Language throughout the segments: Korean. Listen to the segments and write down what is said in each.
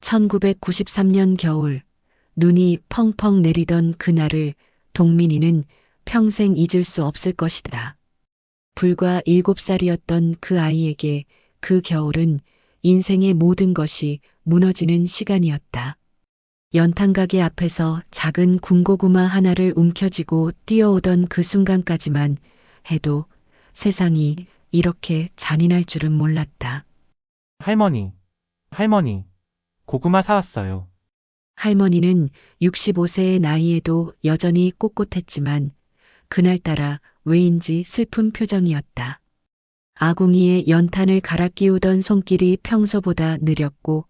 1993년 겨울 눈이 펑펑 내리던 그날을 동민이는 평생 잊을 수 없을 것이다. 불과 7살이었던 그 아이에게 그 겨울은 인생의 모든 것이 무너지는 시간이었다. 연탄가게 앞에서 작은 군고구마 하나를 움켜쥐고 뛰어오던 그 순간까지만 해도 세상이 이렇게 잔인할 줄은 몰랐다. 할머니, 할머니, 고구마 사왔어요. 할머니는 65세의 나이에도 여전히 꼿꼿했지만 그날따라 왜인지 슬픈 표정이었다. 아궁이에 연탄을 갈아 끼우던 손길이 평소보다 느렸고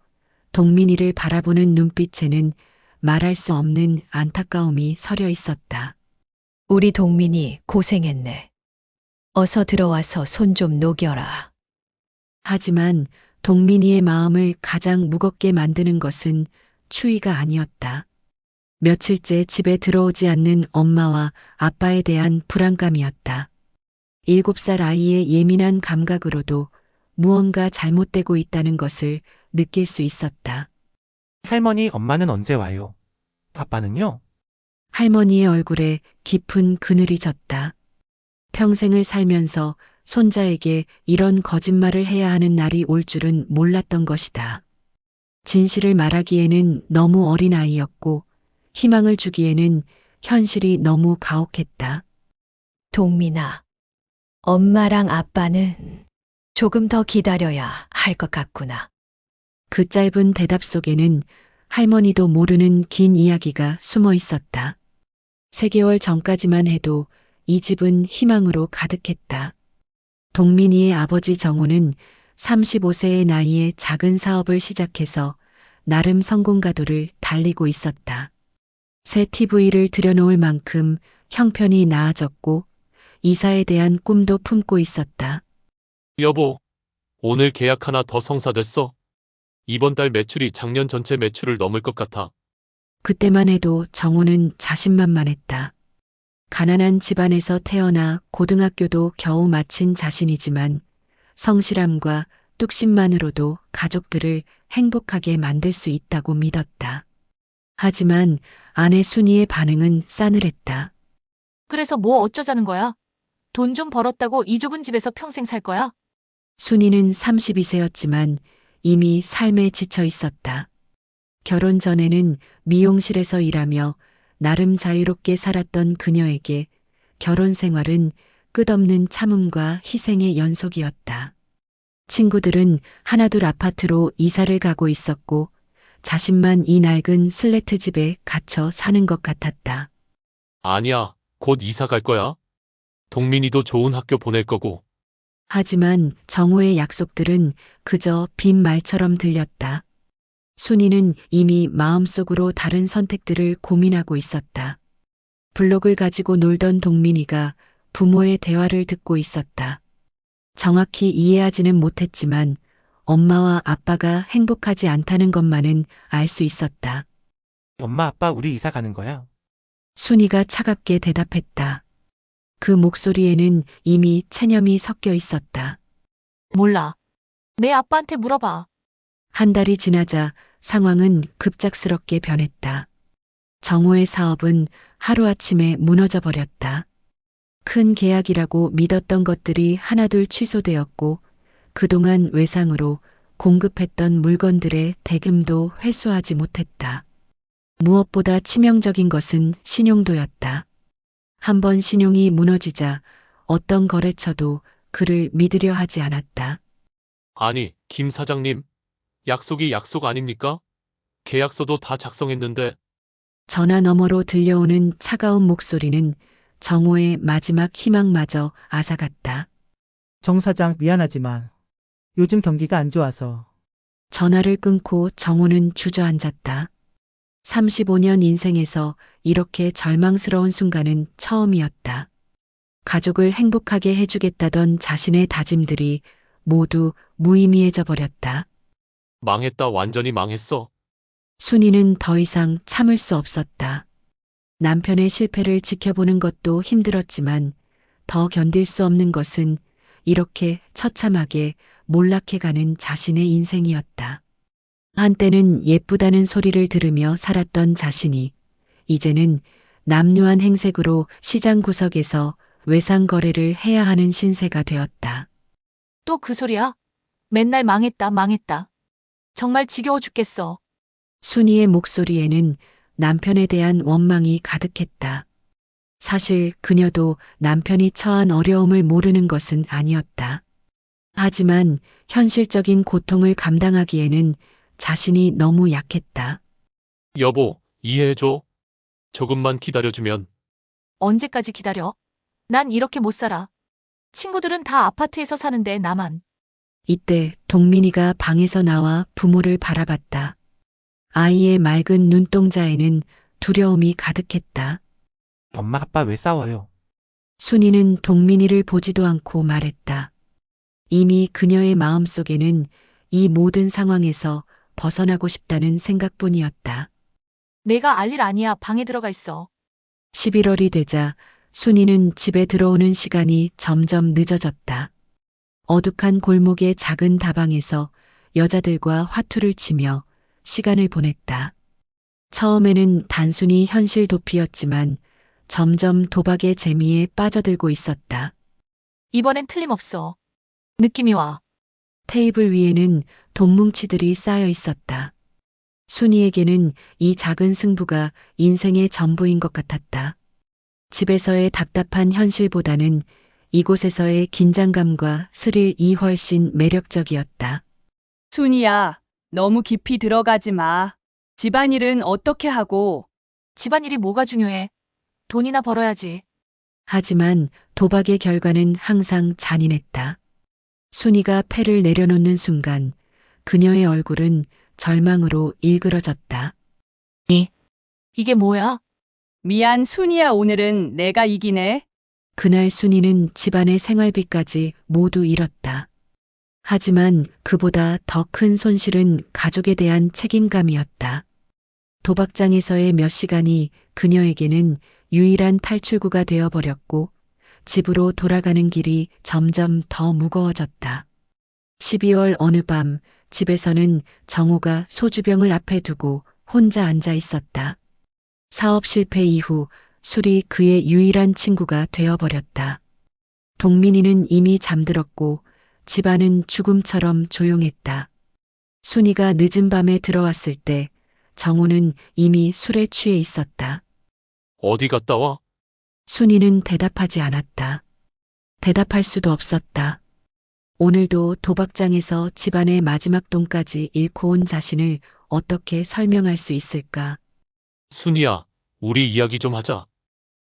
동민이를 바라보는 눈빛에는 말할 수 없는 안타까움이 서려 있었다. 우리 동민이 고생했네. 어서 들어와서 손 좀 녹여라. 하지만 동민이의 마음을 가장 무겁게 만드는 것은 추위가 아니었다. 며칠째 집에 들어오지 않는 엄마와 아빠에 대한 불안감이었다. 7살 아이의 예민한 감각으로도 무언가 잘못되고 있다는 것을 느낄 수 있었다. 할머니, 엄마는 언제 와요? 아빠는요? 할머니의 얼굴에 깊은 그늘이 졌다. 평생을 살면서 손자에게 이런 거짓말을 해야 하는 날이 올 줄은 몰랐던 것이다. 진실을 말하기에는 너무 어린 아이였고 희망을 주기에는 현실이 너무 가혹했다. 동민아, 엄마랑 아빠는 조금 더 기다려야 할 것 같구나. 그 짧은 대답 속에는 할머니도 모르는 긴 이야기가 숨어 있었다. 3개월 전까지만 해도 이 집은 희망으로 가득했다. 동민이의 아버지 정호는 35세의 나이에 작은 사업을 시작해서 나름 성공가도를 달리고 있었다. 새 TV를 들여놓을 만큼 형편이 나아졌고 이사에 대한 꿈도 품고 있었다. 여보, 오늘 계약 하나 더 성사됐어. 이번 달 매출이 작년 전체 매출을 넘을 것 같아. 그때만 해도 정호는 자신만만했다. 가난한 집안에서 태어나 고등학교도 겨우 마친 자신이지만 성실함과 뚝심만으로도 가족들을 행복하게 만들 수 있다고 믿었다. 하지만 아내 순이의 반응은 싸늘했다. 그래서 뭐 어쩌자는 거야? 돈 좀 벌었다고 이 좁은 집에서 평생 살 거야? 순이는 32세였지만 이미 삶에 지쳐 있었다. 결혼 전에는 미용실에서 일하며 나름 자유롭게 살았던 그녀에게 결혼 생활은 끝없는 참음과 희생의 연속이었다. 친구들은 하나둘 아파트로 이사를 가고 있었고 자신만 이 낡은 슬래트 집에 갇혀 사는 것 같았다. 아니야, 곧 이사 갈 거야. 동민이도 좋은 학교 보낼 거고. 하지만 정호의 약속들은 그저 빈 말처럼 들렸다. 순이는 이미 마음속으로 다른 선택들을 고민하고 있었다. 블록을 가지고 놀던 동민이가 부모의 대화를 듣고 있었다. 정확히 이해하지는 못했지만 엄마와 아빠가 행복하지 않다는 것만은 알 수 있었다. 엄마, 아빠, 우리 이사 가는 거야. 순이가 차갑게 대답했다. 그 목소리에는 이미 체념이 섞여 있었다. 몰라. 내 아빠한테 물어봐. 한 달이 지나자 상황은 급작스럽게 변했다. 정호의 사업은 하루아침에 무너져 버렸다. 큰 계약이라고 믿었던 것들이 하나둘 취소되었고 그동안 외상으로 공급했던 물건들의 대금도 회수하지 못했다. 무엇보다 치명적인 것은 신용도였다. 한번 신용이 무너지자 어떤 거래처도 그를 믿으려 하지 않았다. 아니, 김 사장님. 약속이 약속 아닙니까? 계약서도 다 작성했는데. 전화 너머로 들려오는 차가운 목소리는 정호의 마지막 희망마저 앗아갔다. 정 사장, 미안하지만 요즘 경기가 안 좋아서. 전화를 끊고 정호는 주저앉았다. 35년 인생에서 이렇게 절망스러운 순간은 처음이었다. 가족을 행복하게 해주겠다던 자신의 다짐들이 모두 무의미해져 버렸다. 망했다, 완전히 망했어. 순이는 더 이상 참을 수 없었다. 남편의 실패를 지켜보는 것도 힘들었지만 더 견딜 수 없는 것은 이렇게 처참하게 몰락해가는 자신의 인생이었다. 한때는 예쁘다는 소리를 들으며 살았던 자신이 이제는 남루한 행색으로 시장 구석에서 외상 거래를 해야 하는 신세가 되었다. 또 그 소리야? 맨날 망했다, 망했다. 정말 지겨워 죽겠어. 순이의 목소리에는 남편에 대한 원망이 가득했다. 사실 그녀도 남편이 처한 어려움을 모르는 것은 아니었다. 하지만 현실적인 고통을 감당하기에는 자신이 너무 약했다. 여보, 이해해줘. 조금만 기다려주면. 언제까지 기다려? 난 이렇게 못 살아. 친구들은 다 아파트에서 사는데 나만. 이때 동민이가 방에서 나와 부모를 바라봤다. 아이의 맑은 눈동자에는 두려움이 가득했다. 엄마, 아빠 왜 싸워요? 순이는 동민이를 보지도 않고 말했다. 이미 그녀의 마음속에는 이 모든 상황에서 벗어나고 싶다는 생각뿐이었다. 내가 알 일 아니야. 방에 들어가 있어. 11월이 되자 순이는 집에 들어오는 시간이 점점 늦어졌다. 어둑한 골목의 작은 다방에서 여자들과 화투를 치며 시간을 보냈다. 처음에는 단순히 현실 도피였지만 점점 도박의 재미에 빠져들고 있었다. 이번엔 틀림없어. 느낌이 와. 테이블 위에는 돈뭉치들이 쌓여 있었다. 순이에게는 이 작은 승부가 인생의 전부인 것 같았다. 집에서의 답답한 현실보다는 이곳에서의 긴장감과 스릴이 훨씬 매력적이었다. 순이야, 너무 깊이 들어가지 마. 집안일은 어떻게 하고? 집안일이 뭐가 중요해. 돈이나 벌어야지. 하지만 도박의 결과는 항상 잔인했다. 순이가 패를 내려놓는 순간 그녀의 얼굴은 절망으로 일그러졌다. 이게 뭐야? 미안, 순이야, 오늘은 내가 이기네. 그날 순이는 집안의 생활비까지 모두 잃었다. 하지만 그보다 더 큰 손실은 가족에 대한 책임감이었다. 도박장에서의 몇 시간이 그녀에게는 유일한 탈출구가 되어버렸고 집으로 돌아가는 길이 점점 더 무거워졌다. 12월 어느 밤 집에서는 정호가 소주병을 앞에 두고 혼자 앉아 있었다. 사업 실패 이후 술이 그의 유일한 친구가 되어버렸다. 동민이는 이미 잠들었고 집안은 죽음처럼 조용했다. 순이가 늦은 밤에 들어왔을 때 정호는 이미 술에 취해 있었다. 어디 갔다 와? 순이는 대답하지 않았다. 대답할 수도 없었다. 오늘도 도박장에서 집안의 마지막 돈까지 잃고 온 자신을 어떻게 설명할 수 있을까? 순이야, 우리 이야기 좀 하자.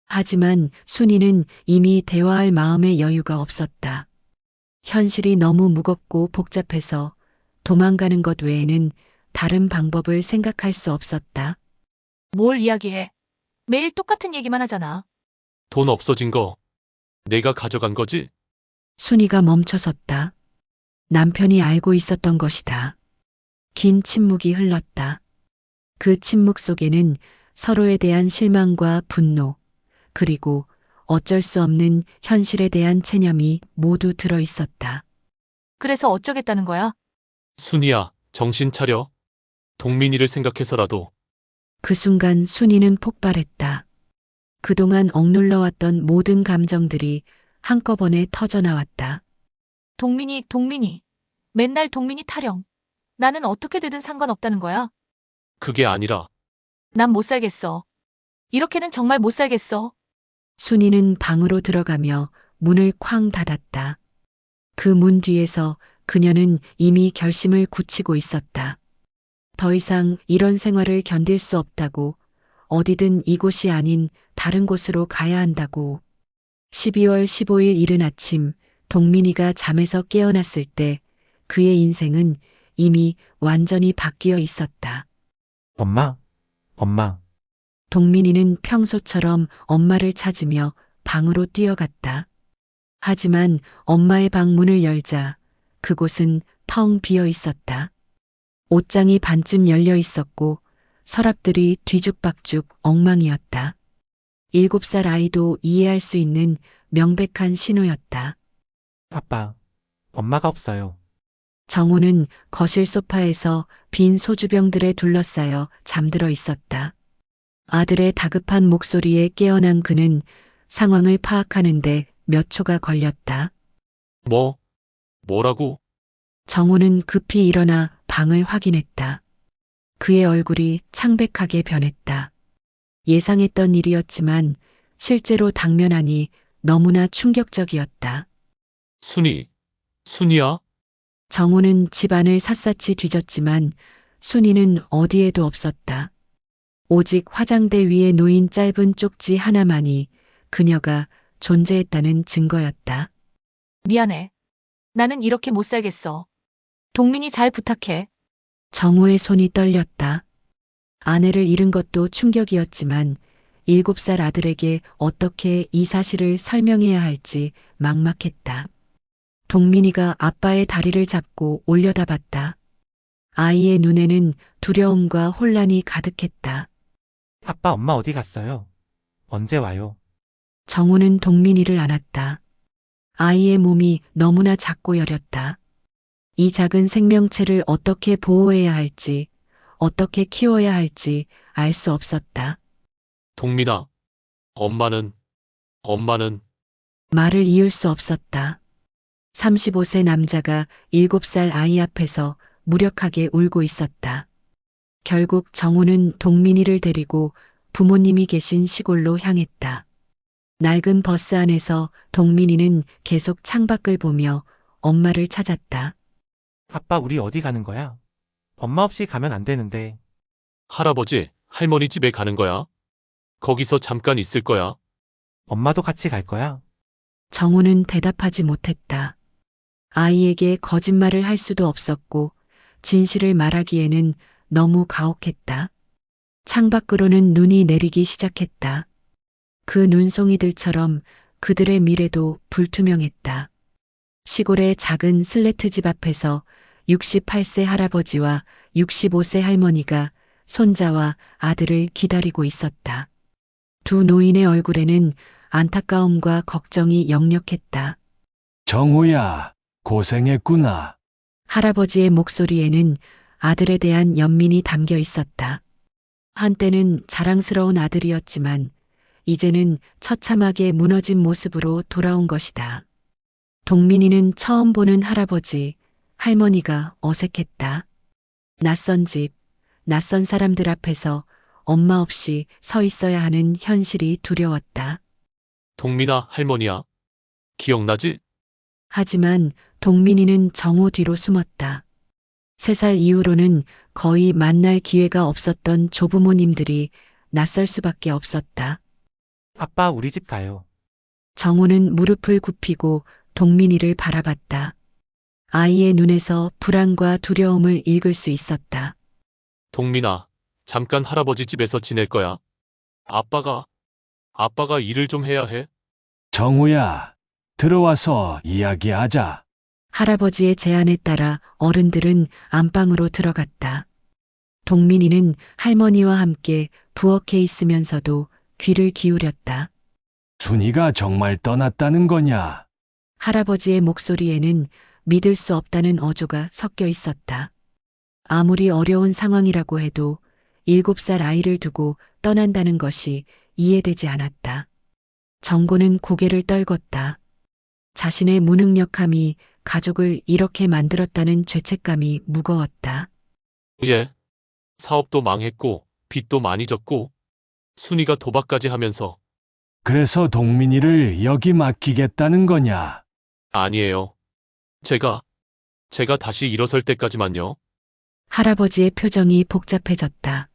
하지만 순이는 이미 대화할 마음의 여유가 없었다. 현실이 너무 무겁고 복잡해서 도망가는 것 외에는 다른 방법을 생각할 수 없었다. 뭘 이야기해. 매일 똑같은 얘기만 하잖아. 돈 없어진 거. 내가 가져간 거지? 순이가 멈춰섰다. 남편이 알고 있었던 것이다. 긴 침묵이 흘렀다. 그 침묵 속에는 서로에 대한 실망과 분노, 그리고 어쩔 수 없는 현실에 대한 체념이 모두 들어 있었다. 그래서 어쩌겠다는 거야? 순이야, 정신 차려. 동민이를 생각해서라도. 그 순간 순이는 폭발했다. 그동안 억눌러왔던 모든 감정들이 한꺼번에 터져나왔다. 동민이. 맨날 동민이 타령. 나는 어떻게 되든 상관없다는 거야? 그게 아니라 난 못 살겠어. 이렇게는 정말 못 살겠어. 순이는 방으로 들어가며 문을 쾅 닫았다. 그 문 뒤에서 그녀는 이미 결심을 굳히고 있었다. 더 이상 이런 생활을 견딜 수 없다고, 어디든 이곳이 아닌 다른 곳으로 가야 한다고. 12월 15일 이른 아침 동민이가 잠에서 깨어났을 때 그의 인생은 이미 완전히 바뀌어 있었다. 엄마, 엄마. 동민이는 평소처럼 엄마를 찾으며 방으로 뛰어갔다. 하지만 엄마의 방 문을 열자 그곳은 텅 비어 있었다. 옷장이 반쯤 열려 있었고 서랍들이 뒤죽박죽 엉망이었다. 7살 아이도 이해할 수 있는 명백한 신호였다. 아빠, 엄마가 없어요. 정호는 거실 소파에서 빈 소주병들에 둘러싸여 잠들어 있었다. 아들의 다급한 목소리에 깨어난 그는 상황을 파악하는데 몇 초가 걸렸다. 뭐라고? 정우는 급히 일어나 방을 확인했다. 그의 얼굴이 창백하게 변했다. 예상했던 일이었지만 실제로 당면하니 너무나 충격적이었다. 순이야? 정우는 집안을 샅샅이 뒤졌지만 순이는 어디에도 없었다. 오직 화장대 위에 놓인 짧은 쪽지 하나만이 그녀가 존재했다는 증거였다. 미안해. 나는 이렇게 못 살겠어. 동민이 잘 부탁해. 정우의 손이 떨렸다. 아내를 잃은 것도 충격이었지만 7살 아들에게 어떻게 이 사실을 설명해야 할지 막막했다. 동민이가 아빠의 다리를 잡고 올려다봤다. 아이의 눈에는 두려움과 혼란이 가득했다. 아빠, 엄마 어디 갔어요? 언제 와요? 정우는 동민이를 안았다. 아이의 몸이 너무나 작고 여렸다. 이 작은 생명체를 어떻게 보호해야 할지, 어떻게 키워야 할지 알 수 없었다. 동민아, 엄마는 말을 이을 수 없었다. 35세 남자가 7살 아이 앞에서 무력하게 울고 있었다. 결국 정우는 동민이를 데리고 부모님이 계신 시골로 향했다. 낡은 버스 안에서 동민이는 계속 창밖을 보며 엄마를 찾았다. 아빠, 우리 어디 가는 거야? 엄마 없이 가면 안 되는데. 할아버지, 할머니 집에 가는 거야. 거기서 잠깐 있을 거야. 엄마도 같이 갈 거야? 정우는 대답하지 못했다. 아이에게 거짓말을 할 수도 없었고 진실을 말하기에는 너무 가혹했다. 창밖으로는 눈이 내리기 시작했다. 그 눈송이들처럼 그들의 미래도 불투명했다. 시골의 작은 슬레트 집 앞에서 68세 할아버지와 65세 할머니가 손자와 아들을 기다리고 있었다. 두 노인의 얼굴에는 안타까움과 걱정이 역력했다. 정우야, 고생했구나. 할아버지의 목소리에는 아들에 대한 연민이 담겨 있었다. 한때는 자랑스러운 아들이었지만 이제는 처참하게 무너진 모습으로 돌아온 것이다. 동민이는 처음 보는 할아버지, 할머니가 어색했다. 낯선 집, 낯선 사람들 앞에서 엄마 없이 서 있어야 하는 현실이 두려웠다. 동민아, 할머니야. 기억나지? 하지만 동민이는 정우 뒤로 숨었다. 3살 이후로는 거의 만날 기회가 없었던 조부모님들이 낯설 수밖에 없었다. 아빠, 우리 집 가요. 정우는 무릎을 굽히고 동민이를 바라봤다. 아이의 눈에서 불안과 두려움을 읽을 수 있었다. 동민아, 잠깐 할아버지 집에서 지낼 거야. 아빠가 일을 좀 해야 해. 정우야, 들어와서 이야기하자. 할아버지의 제안에 따라 어른들은 안방으로 들어갔다. 동민이는 할머니와 함께 부엌에 있으면서도 귀를 기울였다. 순이가 정말 떠났다는 거냐? 할아버지의 목소리에는 믿을 수 없다는 어조가 섞여 있었다. 아무리 어려운 상황이라고 해도 7살 아이를 두고 떠난다는 것이 이해되지 않았다. 정고는 고개를 떨궜다. 자신의 무능력함이 가족을 이렇게 만들었다는 죄책감이 무거웠다. 예. 사업도 망했고 빚도 많이 졌고 순이가 도박까지 하면서 그래서 동민이를 여기 맡기겠다는 거냐? 아니에요. 제가 다시 일어설 때까지만요. 할아버지의 표정이 복잡해졌다.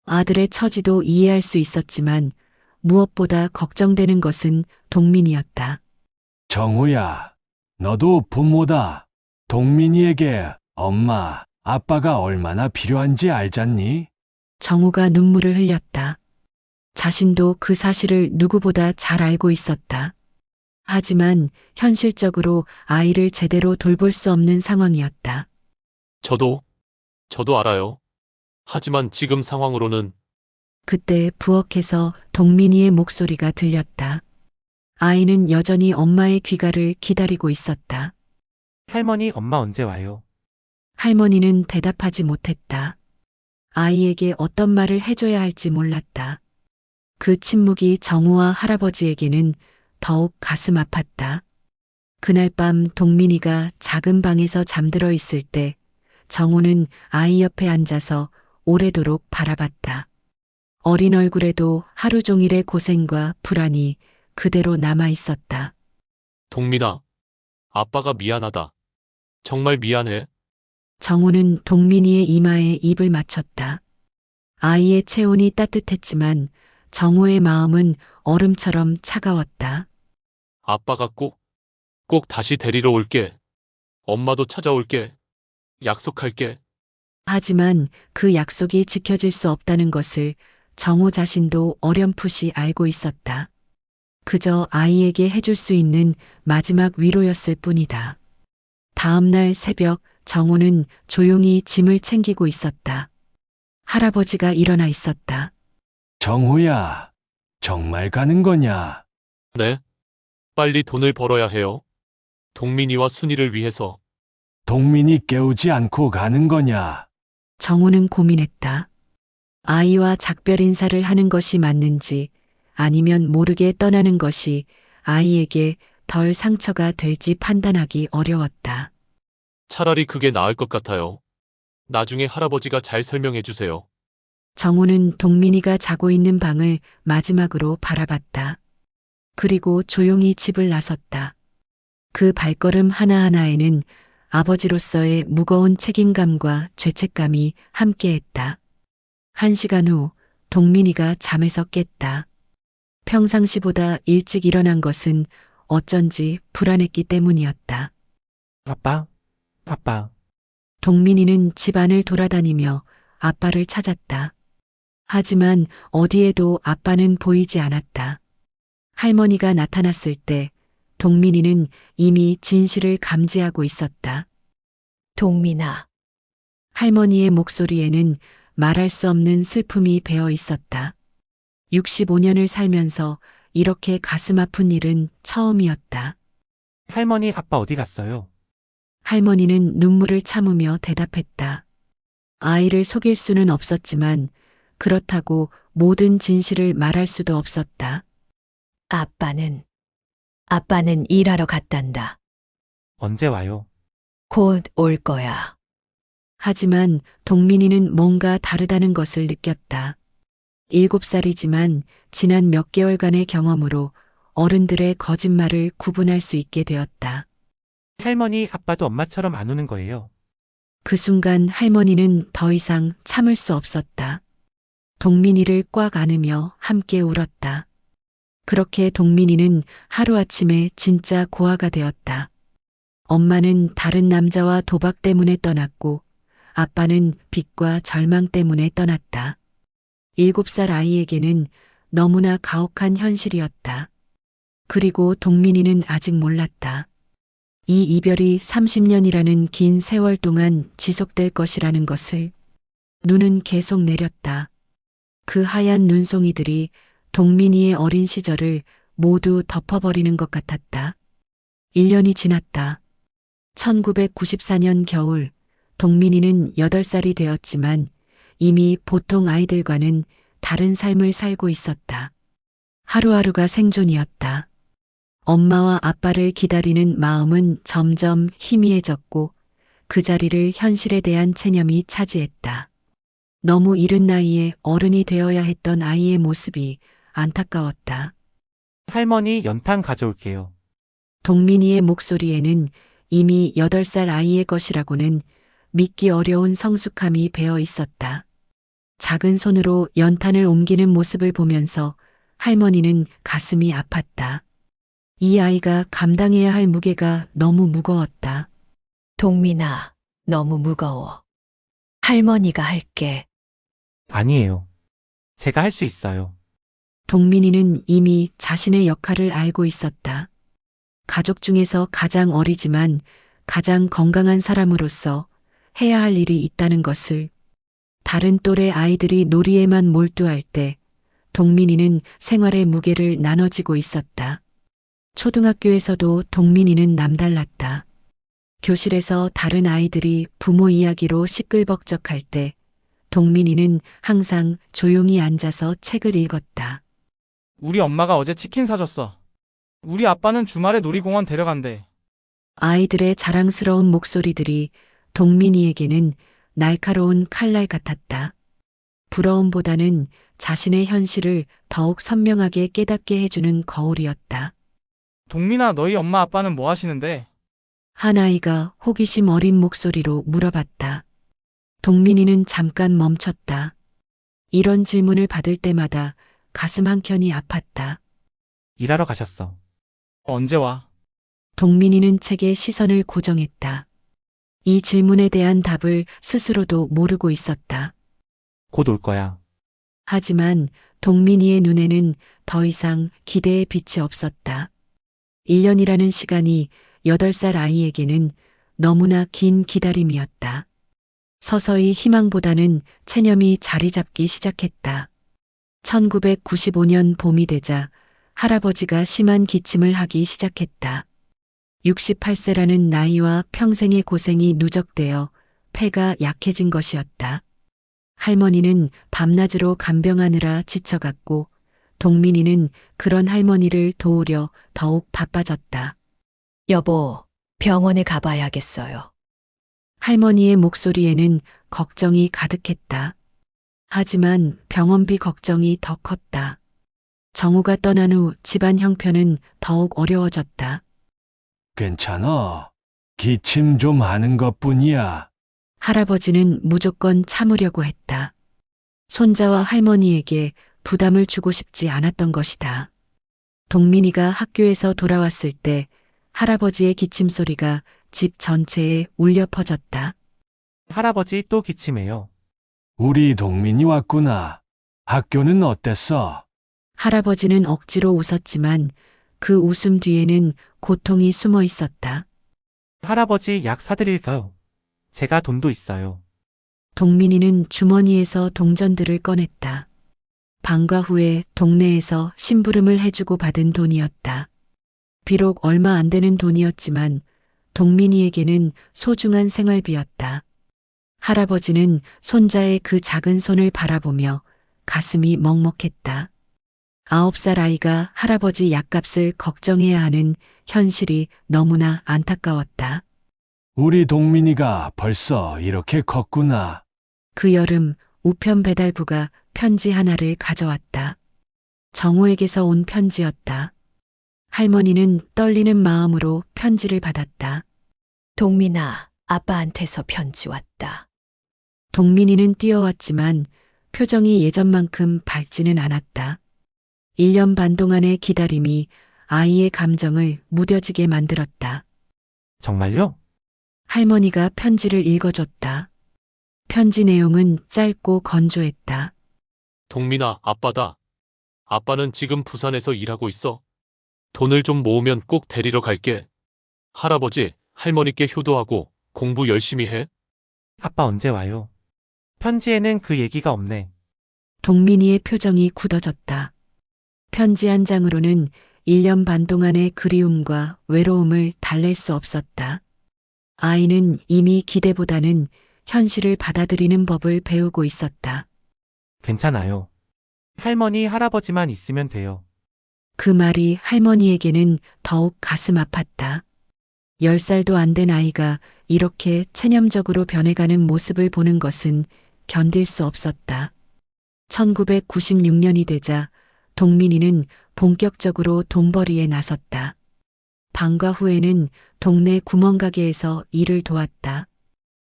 아들의 처지도 이해할 수 있었지만 무엇보다 걱정되는 것은 동민이었다. 정우야, 너도 부모다. 동민이에게 엄마, 아빠가 얼마나 필요한지 알잖니? 정우가 눈물을 흘렸다. 자신도 그 사실을 누구보다 잘 알고 있었다. 하지만 현실적으로 아이를 제대로 돌볼 수 없는 상황이었다. 저도 알아요. 하지만 지금 상황으로는 그때 부엌에서 동민이의 목소리가 들렸다. 아이는 여전히 엄마의 귀가를 기다리고 있었다. 할머니, 엄마 언제 와요? 할머니는 대답하지 못했다. 아이에게 어떤 말을 해줘야 할지 몰랐다. 그 침묵이 정우와 할아버지에게는 더욱 가슴 아팠다. 그날 밤 동민이가 작은 방에서 잠들어 있을 때 정우는 아이 옆에 앉아서 오래도록 바라봤다. 어린 얼굴에도 하루 종일의 고생과 불안이 그대로 남아 있었다. 동민아, 아빠가 미안하다. 정말 미안해. 정우는 동민이의 이마에 입을 맞췄다. 아이의 체온이 따뜻했지만 정우의 마음은 얼음처럼 차가웠다. 아빠가 꼭 다시 데리러 올게. 엄마도 찾아올게. 약속할게. 하지만 그 약속이 지켜질 수 없다는 것을 정우 자신도 어렴풋이 알고 있었다. 그저 아이에게 해줄 수 있는 마지막 위로였을 뿐이다. 다음 날 새벽 정우는 조용히 짐을 챙기고 있었다. 할아버지가 일어나 있었다. 정우야, 정말 가는 거냐? 네. 빨리 돈을 벌어야 해요. 동민이와 순이를 위해서. 동민이 깨우지 않고 가는 거냐? 정우는 고민했다. 아이와 작별 인사를 하는 것이 맞는지 아니면 모르게 떠나는 것이 아이에게 덜 상처가 될지 판단하기 어려웠다. 차라리 그게 나을 것 같아요. 나중에 할아버지가 잘 설명해 주세요. 정우는 동민이가 자고 있는 방을 마지막으로 바라봤다. 그리고 조용히 집을 나섰다. 그 발걸음 하나하나에는 아버지로서의 무거운 책임감과 죄책감이 함께했다. 1시간 후 동민이가 잠에서 깼다. 평상시보다 일찍 일어난 것은 어쩐지 불안했기 때문이었다. 아빠. 동민이는 집안을 돌아다니며 아빠를 찾았다. 하지만 어디에도 아빠는 보이지 않았다. 할머니가 나타났을 때 동민이는 이미 진실을 감지하고 있었다. 동민아, 할머니의 목소리에는 말할 수 없는 슬픔이 배어 있었다. 65년을 살면서 이렇게 가슴 아픈 일은 처음이었다. 할머니, 아빠 어디 갔어요? 할머니는 눈물을 참으며 대답했다. 아이를 속일 수는 없었지만 그렇다고 모든 진실을 말할 수도 없었다. 아빠는 일하러 갔단다. 언제 와요? 곧 올 거야. 하지만 동민이는 뭔가 다르다는 것을 느꼈다. 7살이지만 지난 몇 개월간의 경험으로 어른들의 거짓말을 구분할 수 있게 되었다. 할머니, 아빠도 엄마처럼 안 우는 거예요. 그 순간 할머니는 더 이상 참을 수 없었다. 동민이를 꽉 안으며 함께 울었다. 그렇게 동민이는 하루아침에 진짜 고아가 되었다. 엄마는 다른 남자와 도박 때문에 떠났고 아빠는 빚과 절망 때문에 떠났다. 7살 아이에게는 너무나 가혹한 현실이었다. 그리고 동민이는 아직 몰랐다. 이 이별이 30년이라는 긴 세월 동안 지속될 것이라는 것을. 눈은 계속 내렸다. 그 하얀 눈송이들이 동민이의 어린 시절을 모두 덮어버리는 것 같았다. 1년이 지났다. 1994년 겨울, 동민이는 8살이 되었지만 이미 보통 아이들과는 다른 삶을 살고 있었다. 하루하루가 생존이었다. 엄마와 아빠를 기다리는 마음은 점점 희미해졌고 그 자리를 현실에 대한 체념이 차지했다. 너무 이른 나이에 어른이 되어야 했던 아이의 모습이 안타까웠다. 할머니, 연탄 가져올게요. 동민이의 목소리에는 이미 8살 아이의 것이라고는 믿기 어려운 성숙함이 배어 있었다. 작은 손으로 연탄을 옮기는 모습을 보면서 할머니는 가슴이 아팠다. 이 아이가 감당해야 할 무게가 너무 무거웠다. 동민아, 너무 무거워. 할머니가 할게. 아니에요. 제가 할 수 있어요. 동민이는 이미 자신의 역할을 알고 있었다. 가족 중에서 가장 어리지만 가장 건강한 사람으로서 해야 할 일이 있다는 것을. 다른 또래 아이들이 놀이에만 몰두할 때 동민이는 생활의 무게를 나눠지고 있었다. 초등학교에서도 동민이는 남달랐다. 교실에서 다른 아이들이 부모 이야기로 시끌벅적할 때 동민이는 항상 조용히 앉아서 책을 읽었다. 우리 엄마가 어제 치킨 사줬어. 우리 아빠는 주말에 놀이공원 데려간대. 아이들의 자랑스러운 목소리들이 동민이에게는 날카로운 칼날 같았다. 부러움보다는 자신의 현실을 더욱 선명하게 깨닫게 해주는 거울이었다. 동민아, 너희 엄마 아빠는 뭐 하시는데? 한 아이가 호기심 어린 목소리로 물어봤다. 동민이는 잠깐 멈췄다. 이런 질문을 받을 때마다 가슴 한켠이 아팠다. 일하러 가셨어. 언제 와? 동민이는 책에 시선을 고정했다. 이 질문에 대한 답을 스스로도 모르고 있었다. 곧 올 거야. 하지만 동민이의 눈에는 더 이상 기대의 빛이 없었다. 1년이라는 시간이 8살 아이에게는 너무나 긴 기다림이었다. 서서히 희망보다는 체념이 자리 잡기 시작했다. 1995년 봄이 되자 할아버지가 심한 기침을 하기 시작했다. 68세라는 나이와 평생의 고생이 누적되어 폐가 약해진 것이었다. 할머니는 밤낮으로 간병하느라 지쳐갔고 동민이는 그런 할머니를 도우려 더욱 바빠졌다. 여보, 병원에 가봐야겠어요. 할머니의 목소리에는 걱정이 가득했다. 하지만 병원비 걱정이 더 컸다. 정우가 떠난 후 집안 형편은 더욱 어려워졌다. 괜찮아. 기침 좀 하는 것뿐이야. 할아버지는 무조건 참으려고 했다. 손자와 할머니에게 부담을 주고 싶지 않았던 것이다. 동민이가 학교에서 돌아왔을 때 할아버지의 기침 소리가 집 전체에 울려 퍼졌다. 할아버지 또 기침해요. 우리 동민이 왔구나. 학교는 어땠어? 할아버지는 억지로 웃었지만 그 웃음 뒤에는 고통이 숨어 있었다. 할아버지 약 사드릴까요? 제가 돈도 있어요. 동민이는 주머니에서 동전들을 꺼냈다. 방과 후에 동네에서 심부름을 해주고 받은 돈이었다. 비록 얼마 안 되는 돈이었지만 동민이에게는 소중한 생활비였다. 할아버지는 손자의 그 작은 손을 바라보며 가슴이 먹먹했다. 9살 아이가 할아버지 약값을 걱정해야 하는 현실이 너무나 안타까웠다. 우리 동민이가 벌써 이렇게 컸구나. 그 여름 우편 배달부가 편지 하나를 가져왔다. 정우에게서 온 편지였다. 할머니는 떨리는 마음으로 편지를 받았다. 동민아, 아빠한테서 편지 왔다. 동민이는 뛰어왔지만 표정이 예전만큼 밝지는 않았다. 1년 반 동안의 기다림이 아이의 감정을 무뎌지게 만들었다. 정말요? 할머니가 편지를 읽어줬다. 편지 내용은 짧고 건조했다. 동민아, 아빠다. 아빠는 지금 부산에서 일하고 있어. 돈을 좀 모으면 꼭 데리러 갈게. 할아버지, 할머니께 효도하고 공부 열심히 해. 아빠 언제 와요? 편지에는 그 얘기가 없네. 동민이의 표정이 굳어졌다. 편지 한 장으로는 1년 반 동안의 그리움과 외로움을 달랠 수 없었다. 아이는 이미 기대보다는 현실을 받아들이는 법을 배우고 있었다. 괜찮아요. 할머니, 할아버지만 있으면 돼요. 그 말이 할머니에게는 더욱 가슴 아팠다. 10살도 안 된 아이가 이렇게 체념적으로 변해가는 모습을 보는 것은 견딜 수 없었다. 1996년이 되자 동민이는 본격적으로 돈벌이에 나섰다. 방과 후에는 동네 구멍가게에서 일을 도왔다.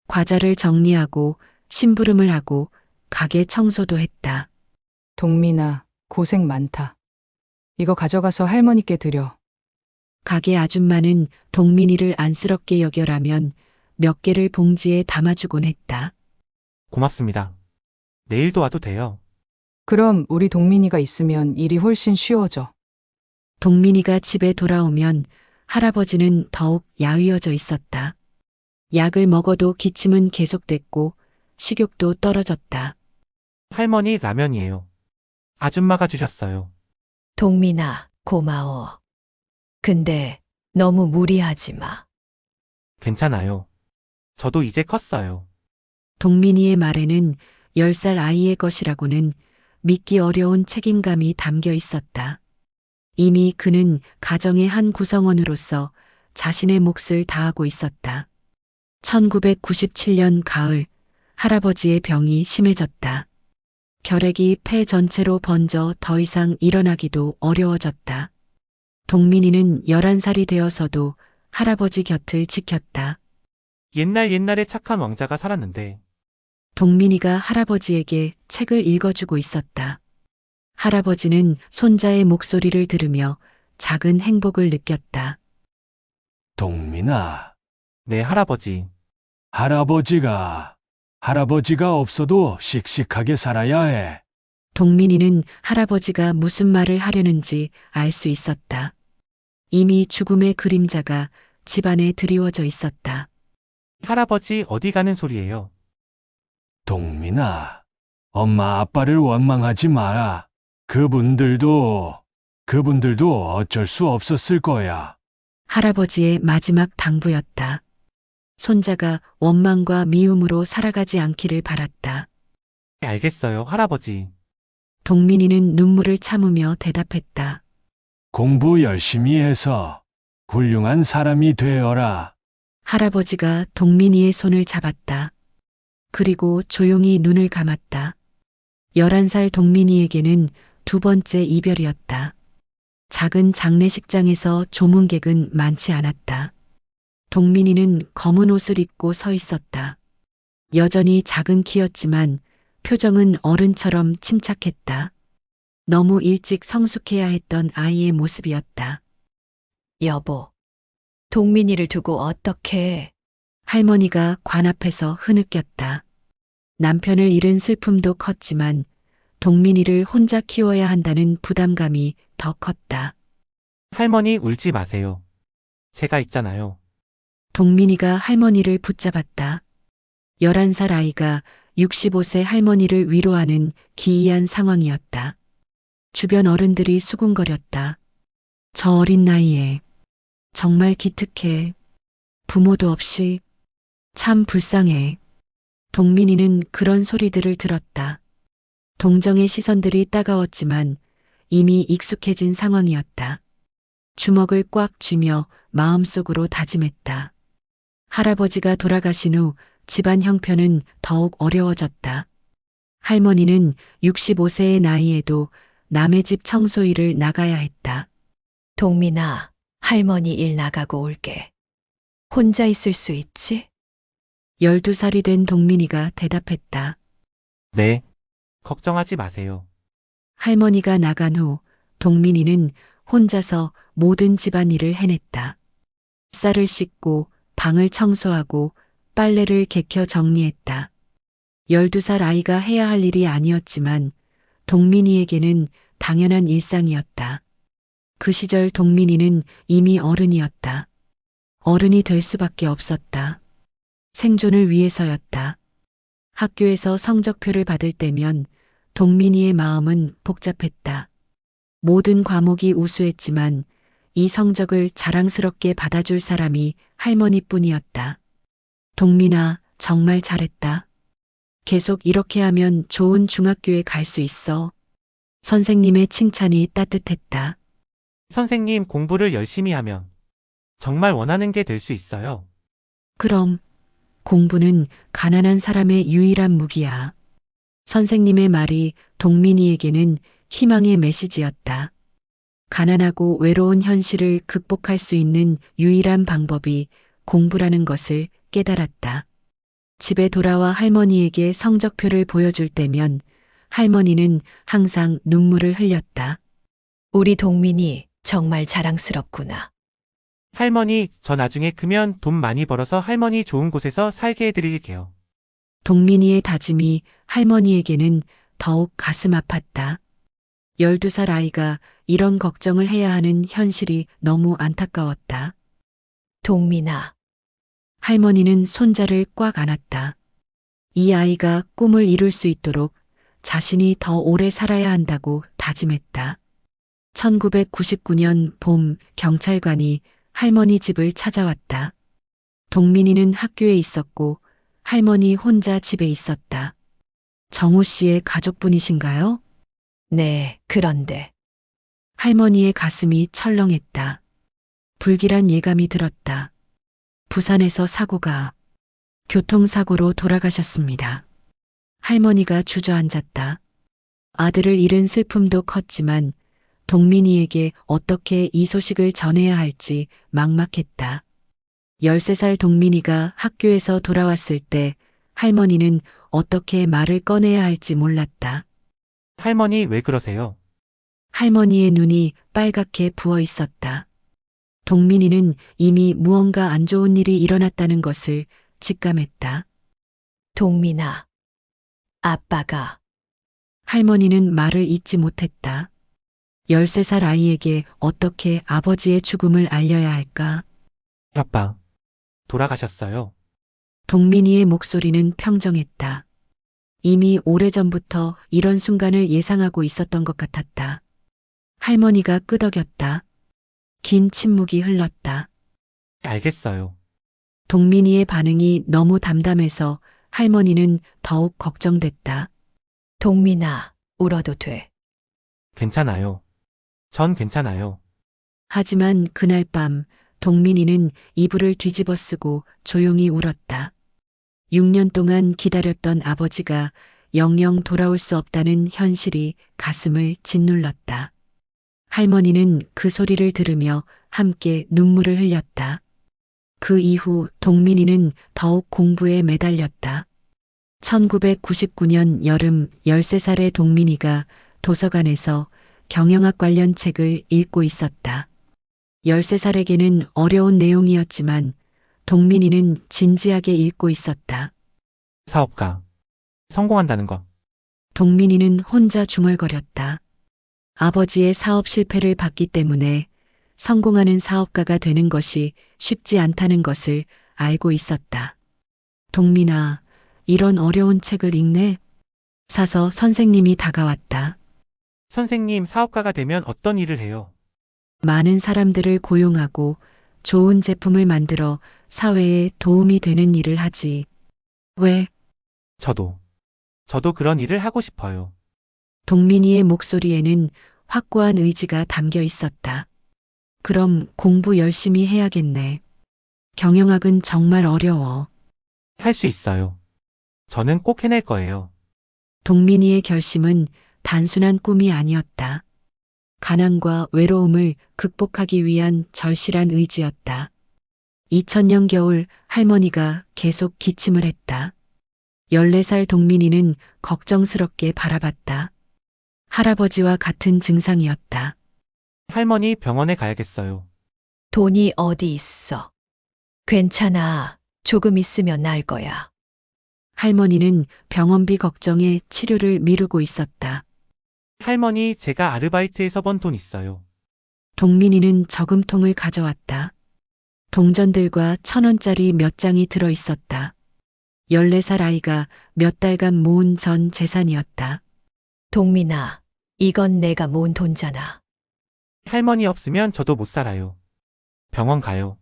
과자를 정리하고 심부름을 하고 가게 청소도 했다. 동민아, 고생 많다. 이거 가져가서 할머니께 드려. 가게 아줌마는 동민이를 안쓰럽게 여겨라면 몇 개를 봉지에 담아주곤 했다. 고맙습니다. 내일도 와도 돼요. 그럼 우리 동민이가 있으면 일이 훨씬 쉬워져. 동민이가 집에 돌아오면 할아버지는 더욱 야위어져 있었다. 약을 먹어도 기침은 계속됐고 식욕도 떨어졌다. 할머니 라면이에요. 아줌마가 주셨어요. 동민아, 고마워. 근데 너무 무리하지 마. 괜찮아요. 저도 이제 컸어요. 동민이의 말에는 10살 아이의 것이라고는 믿기 어려운 책임감이 담겨 있었다. 이미 그는 가정의 한 구성원으로서 자신의 몫을 다하고 있었다. 1997년 가을, 할아버지의 병이 심해졌다. 결핵이 폐 전체로 번져 더 이상 일어나기도 어려워졌다. 동민이는 11살이 되어서도 할아버지 곁을 지켰다. 옛날에 착한 왕자가 살았는데 동민이가 할아버지에게 책을 읽어주고 있었다. 할아버지는 손자의 목소리를 들으며 작은 행복을 느꼈다. 동민아, 네, 할아버지. 할아버지가 없어도 씩씩하게 살아야 해. 동민이는 할아버지가 무슨 말을 하려는지 알 수 있었다. 이미 죽음의 그림자가 집안에 드리워져 있었다. 할아버지 어디 가는 소리예요? 동민아, 엄마 아빠를 원망하지 마라. 그분들도 어쩔 수 없었을 거야. 할아버지의 마지막 당부였다. 손자가 원망과 미움으로 살아가지 않기를 바랐다. 알겠어요, 할아버지. 동민이는 눈물을 참으며 대답했다. 공부 열심히 해서 훌륭한 사람이 되어라. 할아버지가 동민이의 손을 잡았다. 그리고 조용히 눈을 감았다. 11살 동민이에게는 두 번째 이별이었다. 작은 장례식장에서 조문객은 많지 않았다. 동민이는 검은 옷을 입고 서 있었다. 여전히 작은 키였지만 표정은 어른처럼 침착했다. 너무 일찍 성숙해야 했던 아이의 모습이었다. 여보, 동민이를 두고 어떻게? 할머니가 관 앞에서 흐느꼈다. 남편을 잃은 슬픔도 컸지만 동민이를 혼자 키워야 한다는 부담감이 더 컸다. 할머니 울지 마세요. 제가 있잖아요. 동민이가 할머니를 붙잡았다. 11살 아이가 65세 할머니를 위로하는 기이한 상황이었다. 주변 어른들이 수군거렸다. 저 어린 나이에 정말 기특해. 부모도 없이 참 불쌍해. 동민이는 그런 소리들을 들었다. 동정의 시선들이 따가웠지만 이미 익숙해진 상황이었다. 주먹을 꽉 쥐며 마음속으로 다짐했다. 할아버지가 돌아가신 후 집안 형편은 더욱 어려워졌다. 할머니는 65세의 나이에도 남의 집 청소일을 나가야 했다. 동민아, 할머니 일 나가고 올게. 혼자 있을 수 있지? 12살이 된 동민이가 대답했다. 네. 걱정하지 마세요. 할머니가 나간 후 동민이는 혼자서 모든 집안일을 해냈다. 쌀을 씻고 방을 청소하고 빨래를 개켜 정리했다. 12살 아이가 해야 할 일이 아니었지만 동민이에게는 당연한 일상이었다. 그 시절 동민이는 이미 어른이었다. 어른이 될 수밖에 없었다. 생존을 위해서였다. 학교에서 성적표를 받을 때면 동민이의 마음은 복잡했다. 모든 과목이 우수했지만 이 성적을 자랑스럽게 받아줄 사람이 할머니뿐이었다. 동민아, 정말 잘했다. 계속 이렇게 하면 좋은 중학교에 갈 수 있어. 선생님의 칭찬이 따뜻했다. 선생님 공부를 열심히 하면 정말 원하는 게 될 수 있어요. 그럼 공부는 가난한 사람의 유일한 무기야. 선생님의 말이 동민이에게는 희망의 메시지였다. 가난하고 외로운 현실을 극복할 수 있는 유일한 방법이 공부라는 것을 깨달았다. 집에 돌아와 할머니에게 성적표를 보여줄 때면 할머니는 항상 눈물을 흘렸다. 우리 동민이 정말 자랑스럽구나. 할머니, 저 나중에 크면 돈 많이 벌어서 할머니 좋은 곳에서 살게 해드릴게요. 동민이의 다짐이 할머니에게는 더욱 가슴 아팠다. 12살 아이가 이런 걱정을 해야 하는 현실이 너무 안타까웠다. 동민아, 할머니는 손자를 꽉 안았다. 이 아이가 꿈을 이룰 수 있도록 자신이 더 오래 살아야 한다고 다짐했다. 1999년 봄 경찰관이 할머니 집을 찾아왔다. 동민이는 학교에 있었고 할머니 혼자 집에 있었다. 정호 씨의 가족분이신가요? 네, 그런데 할머니의 가슴이 철렁했다. 불길한 예감이 들었다. 부산에서 사고가 교통사고로 돌아가셨습니다. 할머니가 주저앉았다. 아들을 잃은 슬픔도 컸지만 동민이에게 어떻게 이 소식을 전해야 할지 막막했다. 13살 동민이가 학교에서 돌아왔을 때 할머니는 어떻게 말을 꺼내야 할지 몰랐다. 할머니 왜 그러세요? 할머니의 눈이 빨갛게 부어 있었다. 동민이는 이미 무언가 안 좋은 일이 일어났다는 것을 직감했다. 동민아, 아빠가 할머니는 말을 잇지 못했다. 13살 아이에게 어떻게 아버지의 죽음을 알려야 할까? 아빠, 돌아가셨어요. 동민이의 목소리는 평정했다. 이미 오래전부터 이런 순간을 예상하고 있었던 것 같았다. 할머니가 끄덕였다. 긴 침묵이 흘렀다. 알겠어요. 동민이의 반응이 너무 담담해서 할머니는 더욱 걱정됐다. 동민아, 울어도 돼. 괜찮아요. 전 괜찮아요. 하지만 그날 밤 동민이는 이불을 뒤집어 쓰고 조용히 울었다. 6년 동안 기다렸던 아버지가 영영 돌아올 수 없다는 현실이 가슴을 짓눌렀다. 할머니는 그 소리를 들으며 함께 눈물을 흘렸다. 그 이후 동민이는 더욱 공부에 매달렸다. 1999년 여름 13살의 동민이가 도서관에서 경영학 관련 책을 읽고 있었다. 13살에게는 어려운 내용이었지만 동민이는 진지하게 읽고 있었다. 사업가. 성공한다는 거. 동민이는 혼자 중얼거렸다. 아버지의 사업 실패를 봤기 때문에 성공하는 사업가가 되는 것이 쉽지 않다는 것을 알고 있었다. 동민아, 이런 어려운 책을 읽네? 사서 선생님이 다가왔다. 선생님, 사업가가 되면 어떤 일을 해요? 많은 사람들을 고용하고 좋은 제품을 만들어 사회에 도움이 되는 일을 하지. 왜? 저도 그런 일을 하고 싶어요. 동민이의 목소리에는 확고한 의지가 담겨 있었다. 그럼 공부 열심히 해야겠네. 경영학은 정말 어려워. 할 수 있어요. 저는 꼭 해낼 거예요. 동민이의 결심은 단순한 꿈이 아니었다. 가난과 외로움을 극복하기 위한 절실한 의지였다. 2000년 겨울 할머니가 계속 기침을 했다. 14살 동민이는 걱정스럽게 바라봤다. 할아버지와 같은 증상이었다. 할머니 병원에 가야겠어요. 돈이 어디 있어? 괜찮아. 조금 있으면 날 거야. 할머니는 병원비 걱정에 치료를 미루고 있었다. 할머니, 제가 아르바이트에서 번 돈 있어요. 동민이는 저금통을 가져왔다. 동전들과 1,000원짜리 몇 장이 들어 있었다. 14살 아이가 몇 달간 모은 전 재산이었다. 동민아, 이건 내가 모은 돈잖아. 할머니 없으면 저도 못 살아요. 병원 가요.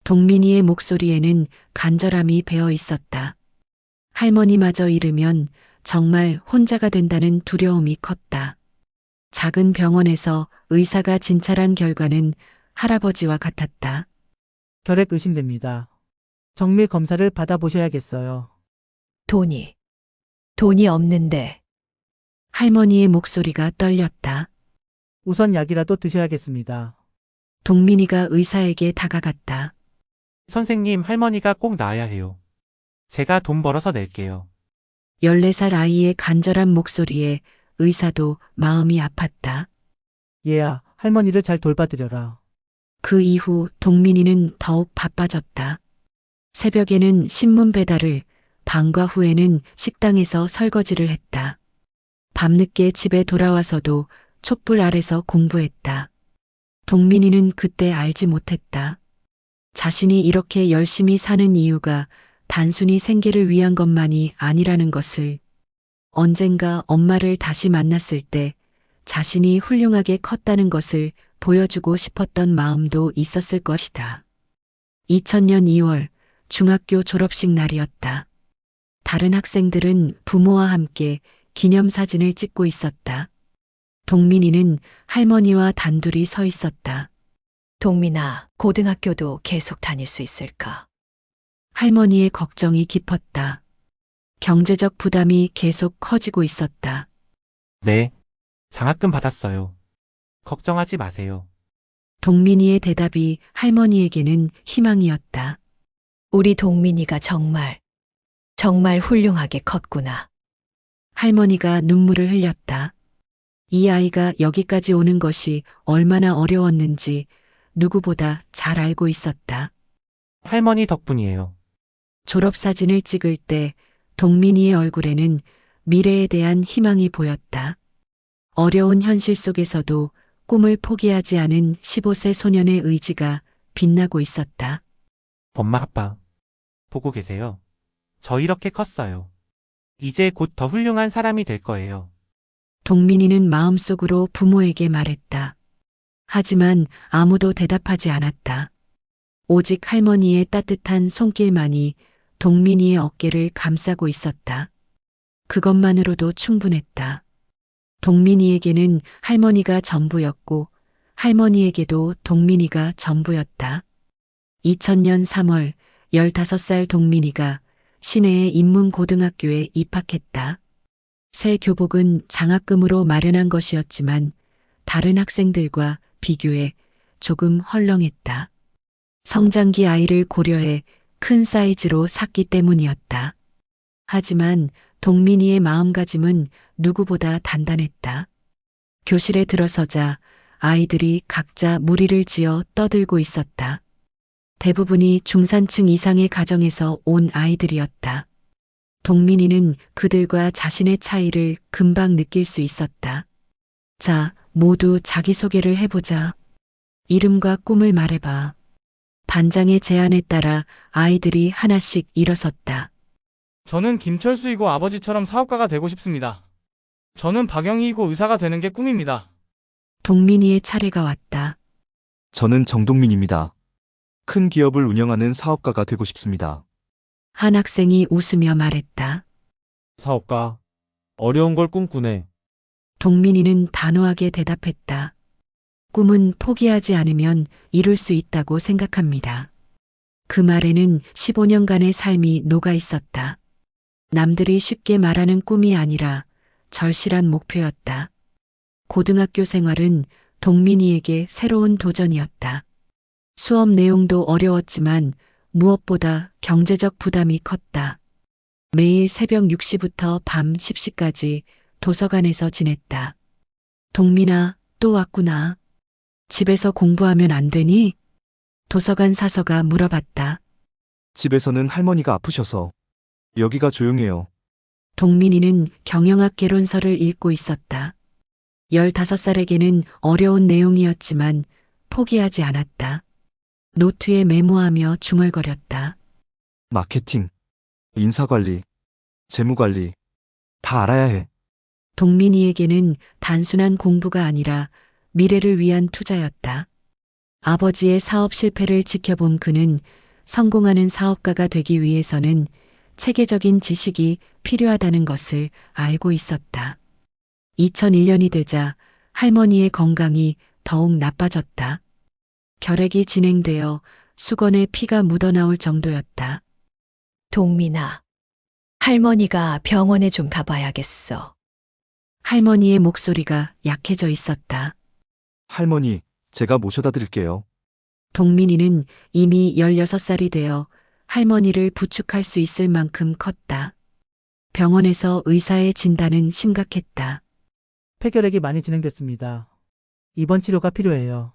동민이의 목소리에는 간절함이 배어 있었다. 할머니마저 잃으면 정말 혼자가 된다는 두려움이 컸다. 작은 병원에서 의사가 진찰한 결과는 할아버지와 같았다. 혈액 의심됩니다. 정밀 검사를 받아보셔야겠어요. 돈이 없는데. 할머니의 목소리가 떨렸다. 우선 약이라도 드셔야겠습니다. 동민이가 의사에게 다가갔다. 선생님, 할머니가 꼭 나아야 해요. 제가 돈 벌어서 낼게요. 14살 아이의 간절한 목소리에 의사도 마음이 아팠다. 얘야, 할머니를 잘 돌봐드려라. 그 이후 동민이는 더욱 바빠졌다. 새벽에는 신문 배달을, 방과 후에는 식당에서 설거지를 했다. 밤늦게 집에 돌아와서도 촛불 아래서 공부했다. 동민이는 그때 알지 못했다. 자신이 이렇게 열심히 사는 이유가 단순히 생계를 위한 것만이 아니라는 것을. 언젠가 엄마를 다시 만났을 때 자신이 훌륭하게 컸다는 것을 보여주고 싶었던 마음도 있었을 것이다. 2000년 2월 중학교 졸업식 날이었다. 다른 학생들은 부모와 함께 기념사진을 찍고 있었다. 동민이는 할머니와 단둘이 서 있었다. 동민아, 고등학교도 계속 다닐 수 있을까? 할머니의 걱정이 깊었다. 경제적 부담이 계속 커지고 있었다. 네. 장학금 받았어요. 걱정하지 마세요. 동민이의 대답이 할머니에게는 희망이었다. 우리 동민이가 정말 훌륭하게 컸구나. 할머니가 눈물을 흘렸다. 이 아이가 여기까지 오는 것이 얼마나 어려웠는지 누구보다 잘 알고 있었다. 할머니 덕분이에요. 졸업사진을 찍을 때 동민이의 얼굴에는 미래에 대한 희망이 보였다. 어려운 현실 속에서도 꿈을 포기하지 않은 15세 소년의 의지가 빛나고 있었다. 엄마, 아빠. 보고 계세요. 저 이렇게 컸어요. 이제 곧 더 훌륭한 사람이 될 거예요. 동민이는 마음속으로 부모에게 말했다. 하지만 아무도 대답하지 않았다. 오직 할머니의 따뜻한 손길만이 동민이의 어깨를 감싸고 있었다. 그것만으로도 충분했다. 동민이에게는 할머니가 전부였고 할머니에게도 동민이가 전부였다. 2000년 3월 15살 동민이가 시내의 인문고등학교에 입학했다. 새 교복은 장학금으로 마련한 것이었지만 다른 학생들과 비교해 조금 헐렁했다. 성장기 아이를 고려해 큰 사이즈로 샀기 때문이었다. 하지만 동민이의 마음가짐은 누구보다 단단했다. 교실에 들어서자 아이들이 각자 무리를 지어 떠들고 있었다. 대부분이 중산층 이상의 가정에서 온 아이들이었다. 동민이는 그들과 자신의 차이를 금방 느낄 수 있었다. 자, 모두 자기소개를 해보자. 이름과 꿈을 말해봐. 반장의 제안에 따라 아이들이 하나씩 일어섰다. 저는 김철수이고 아버지처럼 사업가가 되고 싶습니다. 저는 박영희이고 의사가 되는 게 꿈입니다. 동민이의 차례가 왔다. 저는 정동민입니다. 큰 기업을 운영하는 사업가가 되고 싶습니다. 한 학생이 웃으며 말했다. 사업가. 어려운 걸 꿈꾸네. 동민이는 단호하게 대답했다. 꿈은 포기하지 않으면 이룰 수 있다고 생각합니다. 그 말에는 15년간의 삶이 녹아 있었다. 남들이 쉽게 말하는 꿈이 아니라 절실한 목표였다. 고등학교 생활은 동민이에게 새로운 도전이었다. 수업 내용도 어려웠지만 무엇보다 경제적 부담이 컸다. 매일 새벽 6시부터 밤 10시까지 도서관에서 지냈다. 동민아, 또 왔구나. 집에서 공부하면 안 되니? 도서관 사서가 물어봤다. 집에서는 할머니가 아프셔서 여기가 조용해요. 동민이는 경영학 개론서를 읽고 있었다. 15살에게는 어려운 내용이었지만 포기하지 않았다. 노트에 메모하며 중얼거렸다. 마케팅, 인사관리, 재무관리 다 알아야 해. 동민이에게는 단순한 공부가 아니라 미래를 위한 투자였다. 아버지의 사업 실패를 지켜본 그는 성공하는 사업가가 되기 위해서는 체계적인 지식이 필요하다는 것을 알고 있었다. 2001년이 되자 할머니의 건강이 더욱 나빠졌다. 결핵이 진행되어 수건에 피가 묻어나올 정도였다. 동민아, 할머니가 병원에 좀 가봐야겠어. 할머니의 목소리가 약해져 있었다. 할머니, 제가 모셔다 드릴게요. 동민이는 이미 16살이 되어 할머니를 부축할 수 있을 만큼 컸다. 병원에서 의사의 진단은 심각했다. 폐결핵이 많이 진행됐습니다. 입원 치료가 필요해요.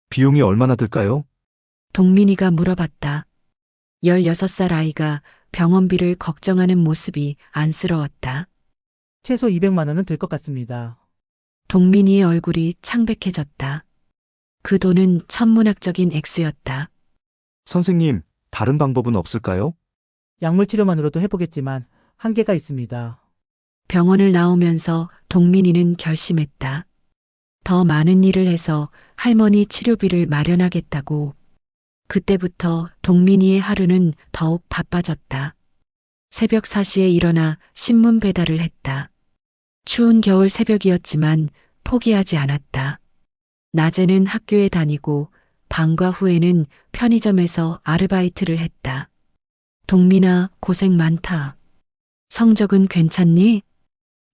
비용이 얼마나 들까요? 동민이가 물어봤다. 16살 아이가 병원비를 걱정하는 모습이 안쓰러웠다. 최소 200만 원은 들 것 같습니다. 동민이의 얼굴이 창백해졌다. 그 돈은 천문학적인 액수였다. 선생님, 다른 방법은 없을까요? 약물 치료만으로도 해보겠지만 한계가 있습니다. 병원을 나오면서 동민이는 결심했다. 더 많은 일을 해서 할머니 치료비를 마련하겠다고. 그때부터 동민이의 하루는 더욱 바빠졌다. 새벽 4시에 일어나 신문 배달을 했다. 추운 겨울 새벽이었지만 포기하지 않았다. 낮에는 학교에 다니고 방과 후에는 편의점에서 아르바이트를 했다. 동민아, 고생 많다. 성적은 괜찮니?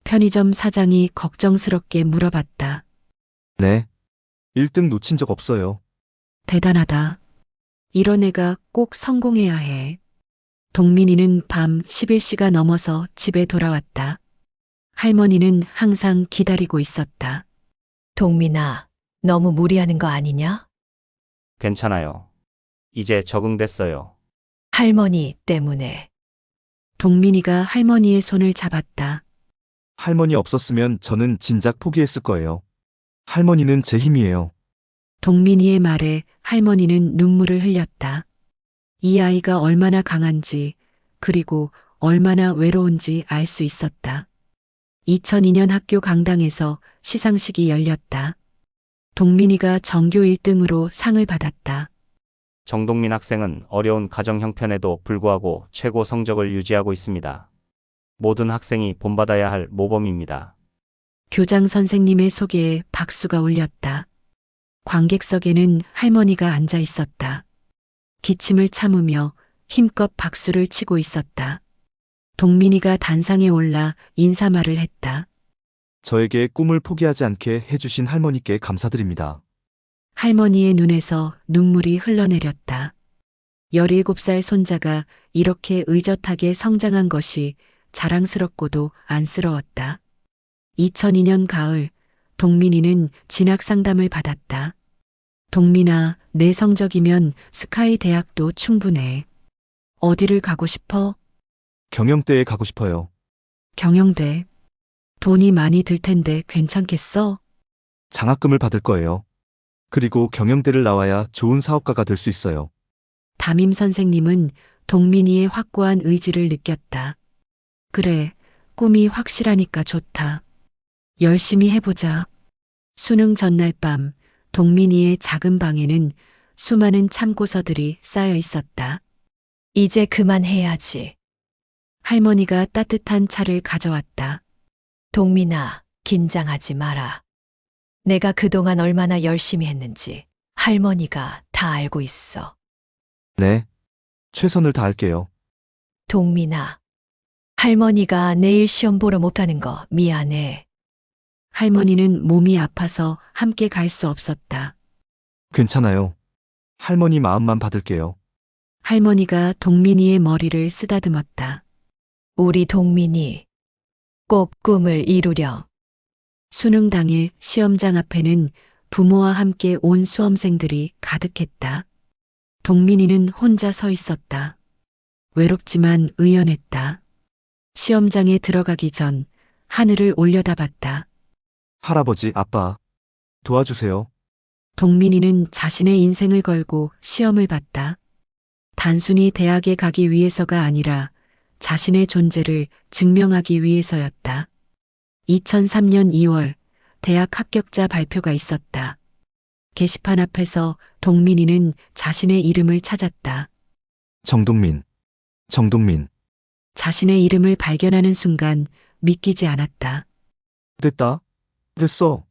편의점 사장이 걱정스럽게 물어봤다. 네. 1등 놓친 적 없어요. 대단하다. 이런 애가 꼭 성공해야 해. 동민이는 밤 11시가 넘어서 집에 돌아왔다. 할머니는 항상 기다리고 있었다. 동민아, 너무 무리하는 거 아니냐? 괜찮아요. 이제 적응됐어요. 할머니 때문에. 동민이가 할머니의 손을 잡았다. 할머니 없었으면 저는 진작 포기했을 거예요. 할머니는 제 힘이에요. 동민이의 말에 할머니는 눈물을 흘렸다. 이 아이가 얼마나 강한지, 그리고 얼마나 외로운지 알 수 있었다. 2002년 학교 강당에서 시상식이 열렸다. 동민이가 전교 1등으로 상을 받았다. 정동민 학생은 어려운 가정 형편에도 불구하고 최고 성적을 유지하고 있습니다. 모든 학생이 본받아야 할 모범입니다. 교장 선생님의 소개에 박수가 울렸다. 관객석에는 할머니가 앉아 있었다. 기침을 참으며 힘껏 박수를 치고 있었다. 동민이가 단상에 올라 인사말을 했다. 저에게 꿈을 포기하지 않게 해주신 할머니께 감사드립니다. 할머니의 눈에서 눈물이 흘러내렸다. 17살 손자가 이렇게 의젓하게 성장한 것이 자랑스럽고도 안쓰러웠다. 2002년 가을, 동민이는 진학 상담을 받았다. 동민아, 내 성적이면 스카이 대학도 충분해. 어디를 가고 싶어? 경영대에 가고 싶어요. 경영대. 돈이 많이 들 텐데 괜찮겠어? 장학금을 받을 거예요. 그리고 경영대를 나와야 좋은 사업가가 될 수 있어요. 담임 선생님은 동민이의 확고한 의지를 느꼈다. 그래, 꿈이 확실하니까 좋다. 열심히 해보자. 수능 전날 밤, 동민이의 작은 방에는 수많은 참고서들이 쌓여 있었다. 이제 그만해야지. 할머니가 따뜻한 차를 가져왔다. 동민아, 긴장하지 마라. 내가 그동안 얼마나 열심히 했는지 할머니가 다 알고 있어. 네. 최선을 다할게요. 동민아, 할머니가 내일 시험 보러 못 가는 거 미안해. 할머니는 몸이 아파서 함께 갈 수 없었다. 괜찮아요. 할머니 마음만 받을게요. 할머니가 동민이의 머리를 쓰다듬었다. 우리 동민이 꼭 꿈을 이루렴. 수능 당일 시험장 앞에는 부모와 함께 온 수험생들이 가득했다. 동민이는 혼자 서 있었다. 외롭지만 의연했다. 시험장에 들어가기 전 하늘을 올려다봤다. 할아버지, 아빠, 도와주세요. 동민이는 자신의 인생을 걸고 시험을 봤다. 단순히 대학에 가기 위해서가 아니라 자신의 존재를 증명하기 위해서였다. 2003년 2월 대학 합격자 발표가 있었다. 게시판 앞에서 동민이는 자신의 이름을 찾았다. 정동민. 자신의 이름을 발견하는 순간 믿기지 않았다. 됐다. 됐어.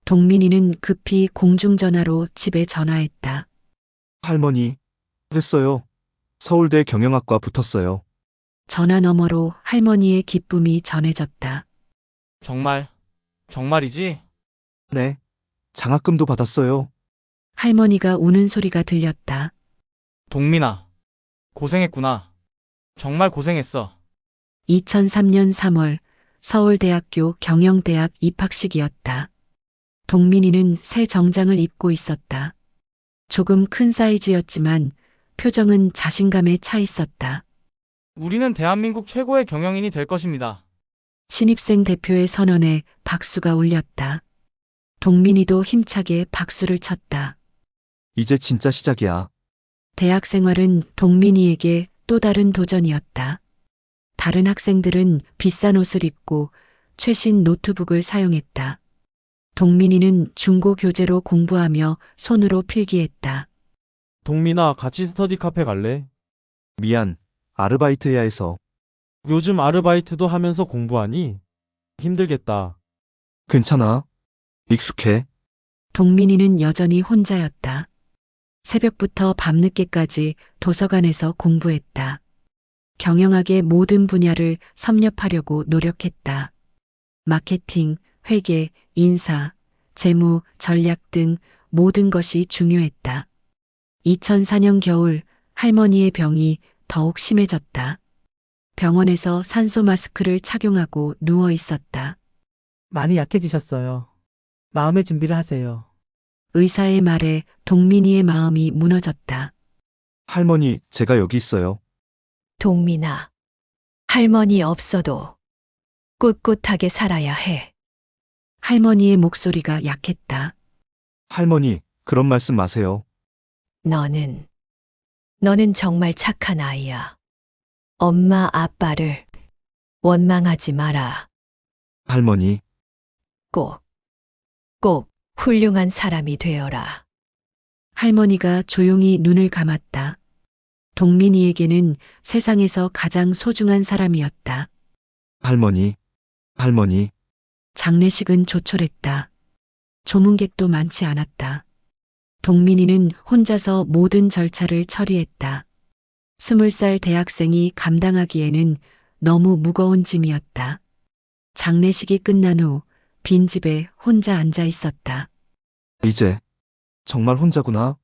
동민이는 급히 공중전화로 집에 전화했다. 할머니. 됐어요. 서울대 경영학과 붙었어요. 전화 너머로 할머니의 기쁨이 전해졌다. 정말이지? 네. 장학금도 받았어요. 할머니가 우는 소리가 들렸다. 동민아, 고생했구나. 정말 고생했어. 2003년 3월 서울대학교 경영대학 입학식이었다. 동민이는 새 정장을 입고 있었다. 조금 큰 사이즈였지만 표정은 자신감에 차 있었다. 우리는 대한민국 최고의 경영인이 될 것입니다. 신입생 대표의 선언에 박수가 울렸다. 동민이도 힘차게 박수를 쳤다. 이제 진짜 시작이야. 대학 생활은 동민이에게 또 다른 도전이었다. 다른 학생들은 비싼 옷을 입고 최신 노트북을 사용했다. 동민이는 중고 교재로 공부하며 손으로 필기했다. 동민아, 같이 스터디 카페 갈래? 미안, 아르바이트 해야 해서. 요즘 아르바이트도 하면서 공부하니? 힘들겠다. 괜찮아. 익숙해. 동민이는 여전히 혼자였다. 새벽부터 밤늦게까지 도서관에서 공부했다. 경영학의 모든 분야를 섭렵하려고 노력했다. 마케팅, 회계, 인사, 재무, 전략 등 모든 것이 중요했다. 2004년 겨울 할머니의 병이 더욱 심해졌다. 병원에서 산소 마스크를 착용하고 누워 있었다. 많이 약해지셨어요. 마음의 준비를 하세요. 의사의 말에 동민이의 마음이 무너졌다. 할머니, 제가 여기 있어요. 동민아, 할머니 없어도 꿋꿋하게 살아야 해. 할머니의 목소리가 약했다. 할머니, 그런 말씀 마세요. 너는 정말 착한 아이야. 엄마, 아빠를 원망하지 마라. 할머니, 꼭 훌륭한 사람이 되어라. 할머니가 조용히 눈을 감았다. 동민이에게는 세상에서 가장 소중한 사람이었다. 할머니, 할머니, 장례식은 조촐했다. 조문객도 많지 않았다. 동민이는 혼자서 모든 절차를 처리했다. 20살 대학생이 감당하기에는 너무 무거운 짐이었다. 장례식이 끝난 후 빈집에 혼자 앉아 있었다. 이제 정말 혼자구나.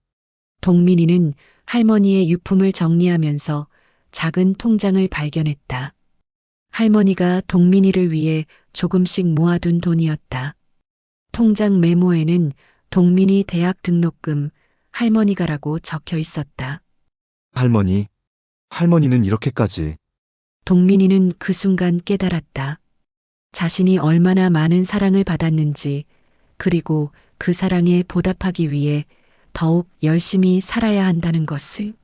동민이는 할머니의 유품을 정리하면서 작은 통장을 발견했다. 할머니가 동민이를 위해 조금씩 모아둔 돈이었다. 통장 메모에는 동민이 대학 등록금 할머니가라고 적혀 있었다. 할머니는 이렇게까지. 동민이는 그 순간 깨달았다. 자신이 얼마나 많은 사랑을 받았는지, 그리고 그 사랑에 보답하기 위해 더욱 열심히 살아야 한다는 것을.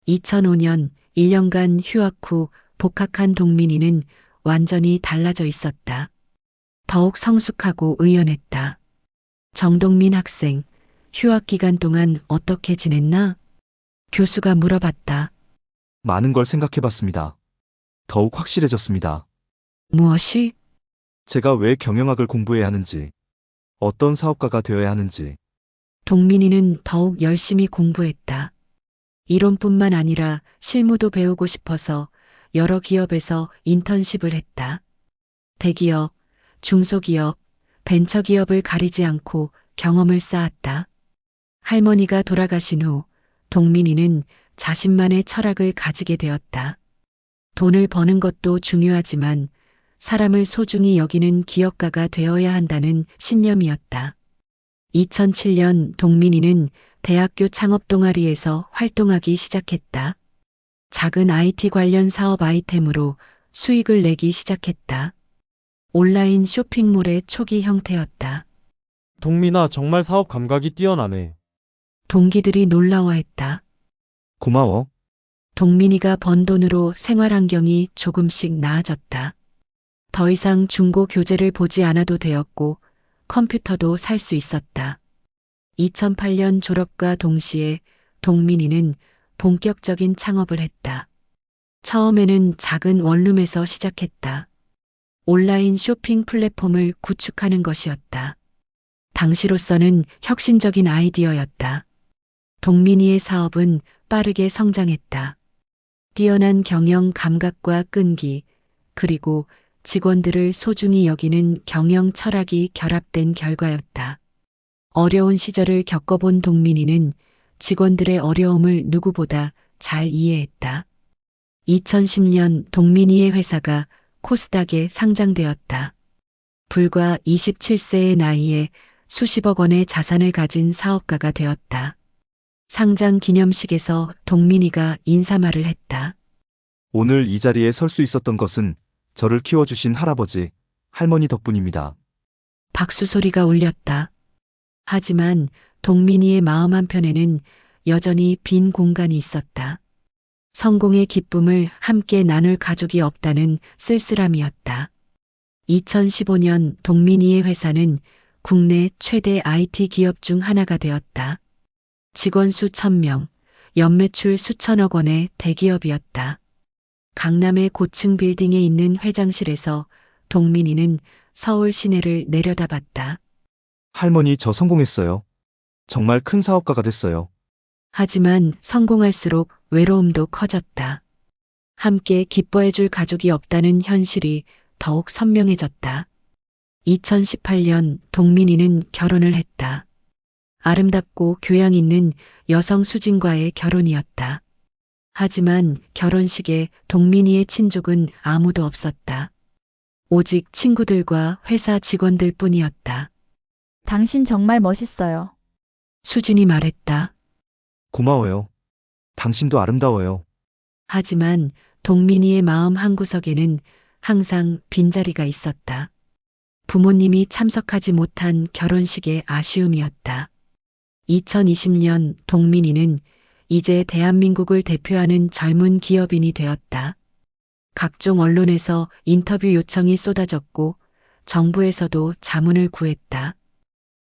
2005년 1년간 휴학 후 복학한 동민이는 완전히 달라져 있었다. 더욱 성숙하고 의연했다. 정동민 학생, 휴학 기간 동안 어떻게 지냈나? 교수가 물어봤다. 많은 걸 생각해봤습니다. 더욱 확실해졌습니다. 무엇이? 제가 왜 경영학을 공부해야 하는지, 어떤 사업가가 되어야 하는지. 동민이는 더욱 열심히 공부했다. 이론뿐만 아니라 실무도 배우고 싶어서 여러 기업에서 인턴십을 했다. 대기업, 중소기업, 벤처기업을 가리지 않고 경험을 쌓았다. 할머니가 돌아가신 후 동민이는 자신만의 철학을 가지게 되었다. 돈을 버는 것도 중요하지만 사람을 소중히 여기는 기업가가 되어야 한다는 신념이었다. 2007년 동민이는 대학교 창업 동아리에서 활동하기 시작했다. 작은 IT 관련 사업 아이템으로 수익을 내기 시작했다. 온라인 쇼핑몰의 초기 형태였다. 동민아, 정말 사업 감각이 뛰어나네. 동기들이 놀라워했다. 고마워. 동민이가 번 돈으로 생활 환경이 조금씩 나아졌다. 더 이상 중고 교재를 보지 않아도 되었고 컴퓨터도 살 수 있었다. 2008년 졸업과 동시에 동민이는 본격적인 창업을 했다. 처음에는 작은 원룸에서 시작했다. 온라인 쇼핑 플랫폼을 구축하는 것이었다. 당시로서는 혁신적인 아이디어였다. 동민이의 사업은 빠르게 성장했다. 뛰어난 경영 감각과 끈기, 그리고 직원들을 소중히 여기는 경영 철학이 결합된 결과였다. 어려운 시절을 겪어본 동민이는 직원들의 어려움을 누구보다 잘 이해했다. 2010년 동민이의 회사가 코스닥에 상장되었다. 불과 27세의 나이에 수십억 원의 자산을 가진 사업가가 되었다. 상장 기념식에서 동민이가 인사말을 했다. 오늘 이 자리에 설 수 있었던 것은 저를 키워주신 할아버지, 할머니 덕분입니다. 박수 소리가 울렸다. 하지만 동민이의 마음 한편에는 여전히 빈 공간이 있었다. 성공의 기쁨을 함께 나눌 가족이 없다는 쓸쓸함이었다. 2015년 동민이의 회사는 국내 최대 IT 기업 중 하나가 되었다. 직원 수 1000명, 연매출 수천억 원의 대기업이었다. 강남의 고층 빌딩에 있는 회장실에서 동민이는 서울 시내를 내려다봤다. 할머니, 저 성공했어요. 정말 큰 사업가가 됐어요. 하지만 성공할수록 외로움도 커졌다. 함께 기뻐해줄 가족이 없다는 현실이 더욱 선명해졌다. 2018년 동민이는 결혼을 했다. 아름답고 교양 있는 여성 수진과의 결혼이었다. 하지만 결혼식에 동민이의 친족은 아무도 없었다. 오직 친구들과 회사 직원들 뿐이었다. 당신 정말 멋있어요. 수진이 말했다. 고마워요. 당신도 아름다워요. 하지만 동민이의 마음 한구석에는 항상 빈자리가 있었다. 부모님이 참석하지 못한 결혼식의 아쉬움이었다. 2020년 동민이는 이제 대한민국을 대표하는 젊은 기업인이 되었다. 각종 언론에서 인터뷰 요청이 쏟아졌고 정부에서도 자문을 구했다.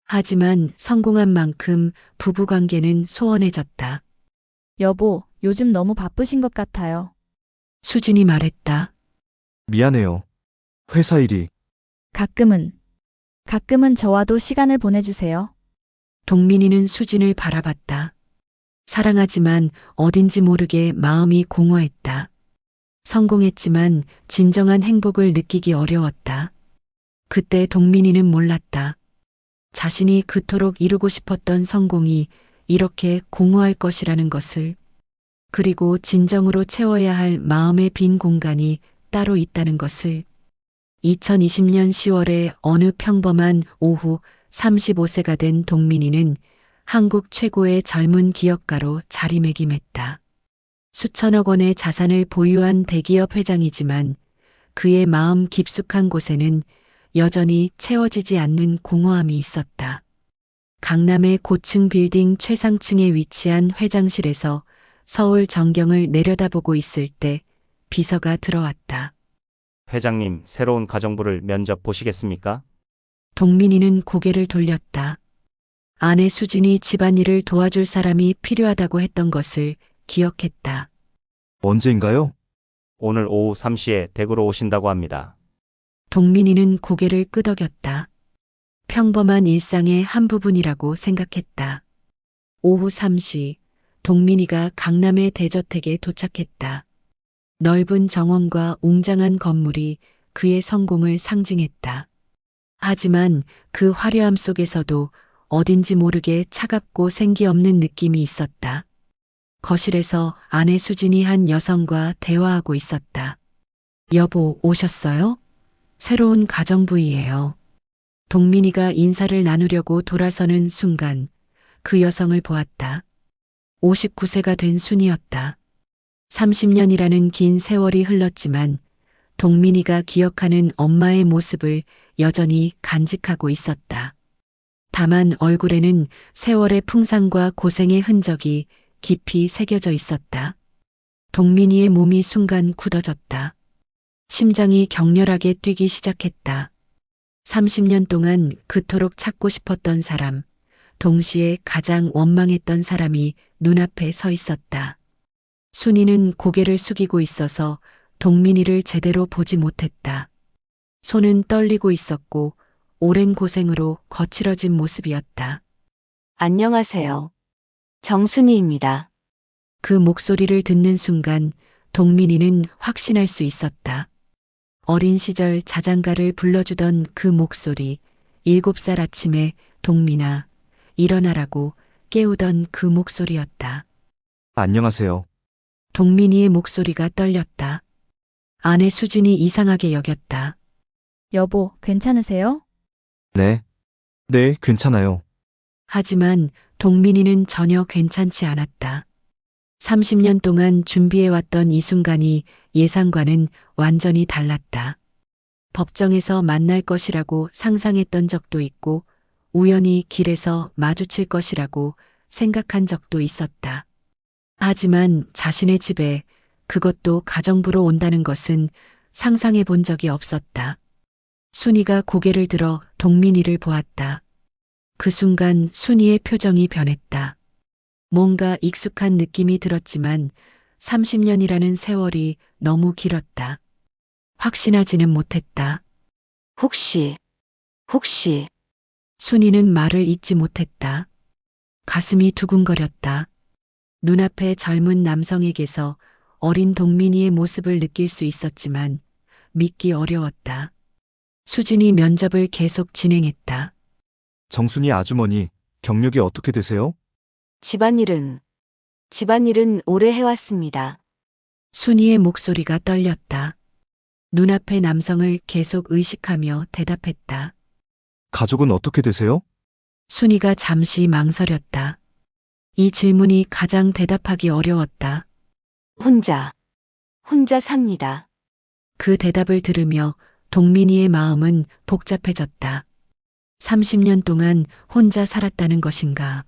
하지만 성공한 만큼 부부관계는 소원해졌다. 여보, 요즘 너무 바쁘신 것 같아요. 수진이 말했다. 미안해요. 회사 일이. 가끔은 저와도 시간을 보내주세요. 동민이는 수진을 바라봤다. 사랑하지만 어딘지 모르게 마음이 공허했다. 성공했지만 진정한 행복을 느끼기 어려웠다. 그때 동민이는 몰랐다. 자신이 그토록 이루고 싶었던 성공이 이렇게 공허할 것이라는 것을, 그리고 진정으로 채워야 할 마음의 빈 공간이 따로 있다는 것을. 2020년 10월에 어느 평범한 오후 35세가 된 동민이는 한국 최고의 젊은 기업가로 자리매김했다. 수천억 원의 자산을 보유한 대기업 회장이지만 그의 마음 깊숙한 곳에는 여전히 채워지지 않는 공허함이 있었다. 강남의 고층 빌딩 최상층에 위치한 회장실에서 서울 전경을 내려다보고 있을 때 비서가 들어왔다. 회장님, 새로운 가정부를 면접 보시겠습니까? 동민이는 고개를 돌렸다. 아내 수진이 집안일을 도와줄 사람이 필요하다고 했던 것을 기억했다. 언제인가요? 오늘 오후 3시에 댁으로 오신다고 합니다. 동민이는 고개를 끄덕였다. 평범한 일상의 한 부분이라고 생각했다. 오후 3시, 동민이가 강남의 대저택에 도착했다. 넓은 정원과 웅장한 건물이 그의 성공을 상징했다. 하지만 그 화려함 속에서도 어딘지 모르게 차갑고 생기 없는 느낌이 있었다. 거실에서 아내 수진이 한 여성과 대화하고 있었다. 여보, 오셨어요? 새로운 가정부이에요. 동민이가 인사를 나누려고 돌아서는 순간 그 여성을 보았다. 59세가 된 순이었다. 30년이라는 긴 세월이 흘렀지만 동민이가 기억하는 엄마의 모습을 여전히 간직하고 있었다. 다만 얼굴에는 세월의 풍상과 고생의 흔적이 깊이 새겨져 있었다. 동민이의 몸이 순간 굳어졌다. 심장이 격렬하게 뛰기 시작했다. 30년 동안 그토록 찾고 싶었던 사람, 동시에 가장 원망했던 사람이 눈앞에 서 있었다. 순이는 고개를 숙이고 있어서 동민이를 제대로 보지 못했다. 손은 떨리고 있었고 오랜 고생으로 거칠어진 모습이었다. 안녕하세요. 정순이입니다. 그 목소리를 듣는 순간 동민이는 확신할 수 있었다. 어린 시절 자장가를 불러주던 그 목소리, 7살 아침에 동민아, 일어나라고 깨우던 그 목소리였다. 안녕하세요. 동민이의 목소리가 떨렸다. 아내 수진이 이상하게 여겼다. 여보, 괜찮으세요? 네. 네, 괜찮아요. 하지만 동민이는 전혀 괜찮지 않았다. 30년 동안 준비해왔던 이 순간이 예상과는 완전히 달랐다. 법정에서 만날 것이라고 상상했던 적도 있고 우연히 길에서 마주칠 것이라고 생각한 적도 있었다. 하지만 자신의 집에, 그것도 가정부로 온다는 것은 상상해 본 적이 없었다. 순이가 고개를 들어 동민이를 보았다. 그 순간 순이의 표정이 변했다. 뭔가 익숙한 느낌이 들었지만 30년이라는 세월이 너무 길었다. 확신하지는 못했다. 혹시 순이는 말을 잇지 못했다. 가슴이 두근거렸다. 눈앞에 젊은 남성에게서 어린 동민이의 모습을 느낄 수 있었지만 믿기 어려웠다. 수진이 면접을 계속 진행했다. 정순이 아주머니, 경력이 어떻게 되세요? 집안일은 오래 해왔습니다. 순이의 목소리가 떨렸다. 눈앞의 남성을 계속 의식하며 대답했다. 가족은 어떻게 되세요? 순이가 잠시 망설였다. 이 질문이 가장 대답하기 어려웠다. 혼자 삽니다. 그 대답을 들으며 동민이의 마음은 복잡해졌다. 30년 동안 혼자 살았다는 것인가?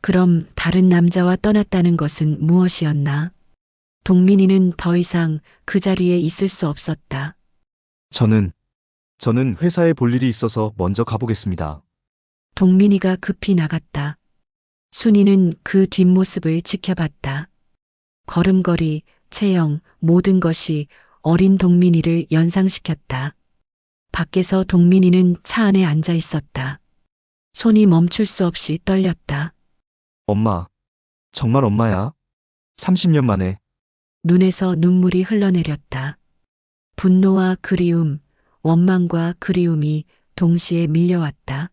그럼 다른 남자와 떠났다는 것은 무엇이었나? 동민이는 더 이상 그 자리에 있을 수 없었다. 저는 회사에 볼 일이 있어서 먼저 가보겠습니다. 동민이가 급히 나갔다. 순이는 그 뒷모습을 지켜봤다. 걸음걸이, 체형, 모든 것이 어린 동민이를 연상시켰다. 밖에서 동민이는 차 안에 앉아 있었다. 손이 멈출 수 없이 떨렸다. 엄마, 정말 엄마야? 30년 만에. 눈에서 눈물이 흘러내렸다. 분노와 그리움, 원망과 그리움이 동시에 밀려왔다.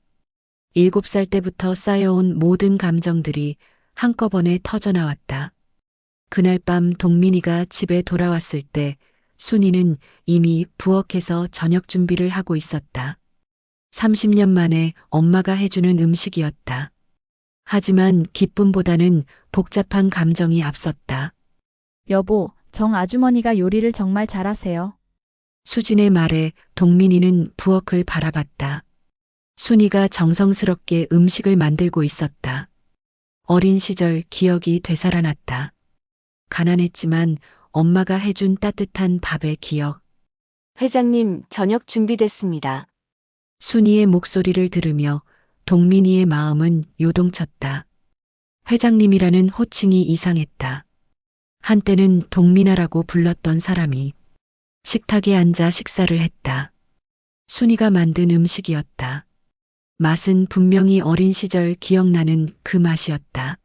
7살 때부터 쌓여온 모든 감정들이 한꺼번에 터져나왔다. 그날 밤 동민이가 집에 돌아왔을 때 순이는 이미 부엌에서 저녁 준비를 하고 있었다. 30년 만에 엄마가 해주는 음식이었다. 하지만 기쁨보다는 복잡한 감정이 앞섰다. 여보, 정 아주머니가 요리를 정말 잘하세요. 수진의 말에 동민이는 부엌을 바라봤다. 순이가 정성스럽게 음식을 만들고 있었다. 어린 시절 기억이 되살아났다. 가난했지만 엄마가 해준 따뜻한 밥의 기억. 회장님, 저녁 준비됐습니다. 순이의 목소리를 들으며 동민이의 마음은 요동쳤다. 회장님이라는 호칭이 이상했다. 한때는 동민아라고 불렀던 사람이 식탁에 앉아 식사를 했다. 순이가 만든 음식이었다. 맛은 분명히 어린 시절 기억나는 그 맛이었다.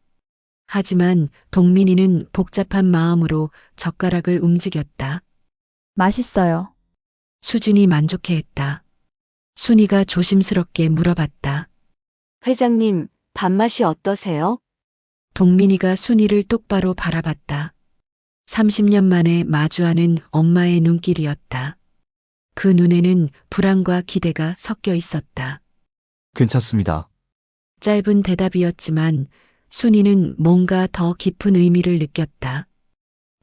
하지만 동민이는 복잡한 마음으로 젓가락을 움직였다. 맛있어요. 수진이 만족해했다. 순이가 조심스럽게 물어봤다. 회장님, 밥맛이 어떠세요? 동민이가 순이를 똑바로 바라봤다. 30년 만에 마주하는 엄마의 눈길이었다. 그 눈에는 불안과 기대가 섞여 있었다. 괜찮습니다. 짧은 대답이었지만 순이는 뭔가 더 깊은 의미를 느꼈다.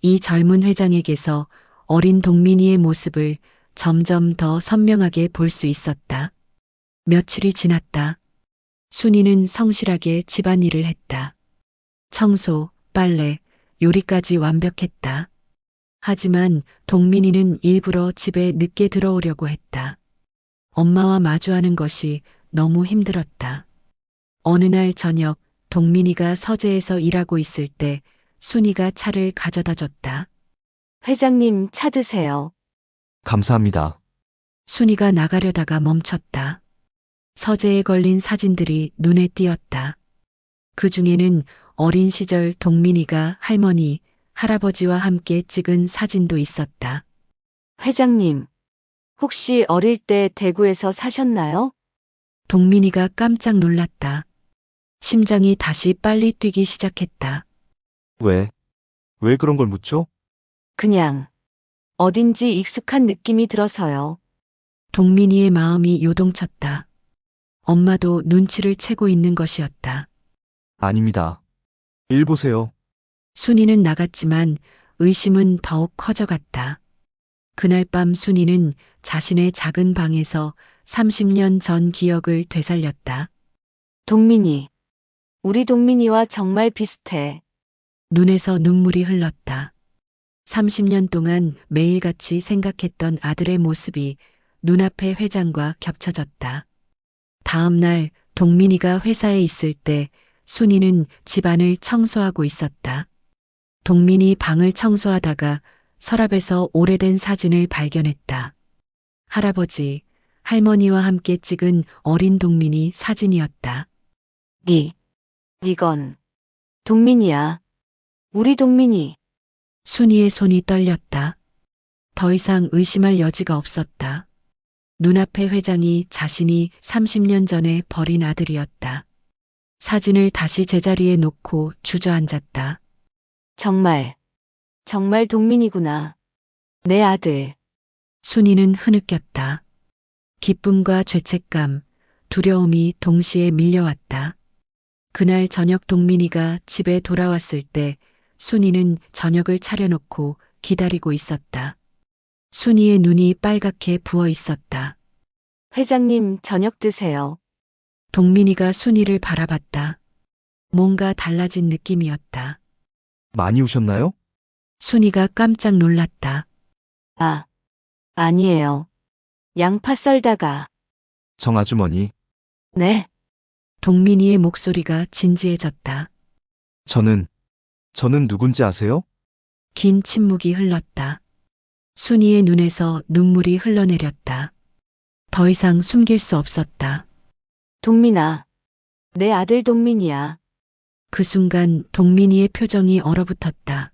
이 젊은 회장에게서 어린 동민이의 모습을 점점 더 선명하게 볼 수 있었다. 며칠이 지났다. 순이는 성실하게 집안일을 했다. 청소, 빨래, 요리까지 완벽했다. 하지만 동민이는 일부러 집에 늦게 들어오려고 했다. 엄마와 마주하는 것이 너무 힘들었다. 어느 날 저녁 동민이가 서재에서 일하고 있을 때 순이가 차를 가져다 줬다. 회장님, 차 드세요. 감사합니다. 순이가 나가려다가 멈췄다. 서재에 걸린 사진들이 눈에 띄었다. 그 중에는 어린 시절 동민이가 할머니, 할아버지와 함께 찍은 사진도 있었다. 회장님, 혹시 어릴 때 대구에서 사셨나요? 동민이가 깜짝 놀랐다. 심장이 다시 빨리 뛰기 시작했다. 왜 그런 걸 묻죠? 그냥 어딘지 익숙한 느낌이 들어서요. 동민이의 마음이 요동쳤다. 엄마도 눈치를 채고 있는 것이었다. 아닙니다. 일 보세요. 순이는 나갔지만 의심은 더욱 커져갔다. 그날 밤 순이는 자신의 작은 방에서 30년 전 기억을 되살렸다. 동민이. 우리 동민이와 정말 비슷해. 눈에서 눈물이 흘렀다. 30년 동안 매일같이 생각했던 아들의 모습이 눈앞의 회장과 겹쳐졌다. 다음 날 동민이가 회사에 있을 때 순이는 집안을 청소하고 있었다. 동민이 방을 청소하다가 서랍에서 오래된 사진을 발견했다. 할아버지, 할머니와 함께 찍은 어린 동민이 사진이었다. 이건 동민이야. 우리 동민이. 순이의 손이 떨렸다. 더 이상 의심할 여지가 없었다. 눈앞의 회장이 자신이 30년 전에 버린 아들이었다. 사진을 다시 제자리에 놓고 주저앉았다. 정말 동민이구나. 내 아들. 순이는 흐느꼈다. 기쁨과 죄책감, 두려움이 동시에 밀려왔다. 그날 저녁 동민이가 집에 돌아왔을 때 순이는 저녁을 차려놓고 기다리고 있었다. 순이의 눈이 빨갛게 부어 있었다. 회장님, 저녁 드세요. 동민이가 순이를 바라봤다. 뭔가 달라진 느낌이었다. 많이 우셨나요? 순이가 깜짝 놀랐다. 아니에요. 양파 썰다가. 정아주머니, 네, 동민이의 목소리가 진지해졌다. 저는 누군지 아세요? 긴 침묵이 흘렀다. 순이의 눈에서 눈물이 흘러내렸다. 더 이상 숨길 수 없었다. 동민아. 내 아들 동민이야. 그 순간 동민이의 표정이 얼어붙었다.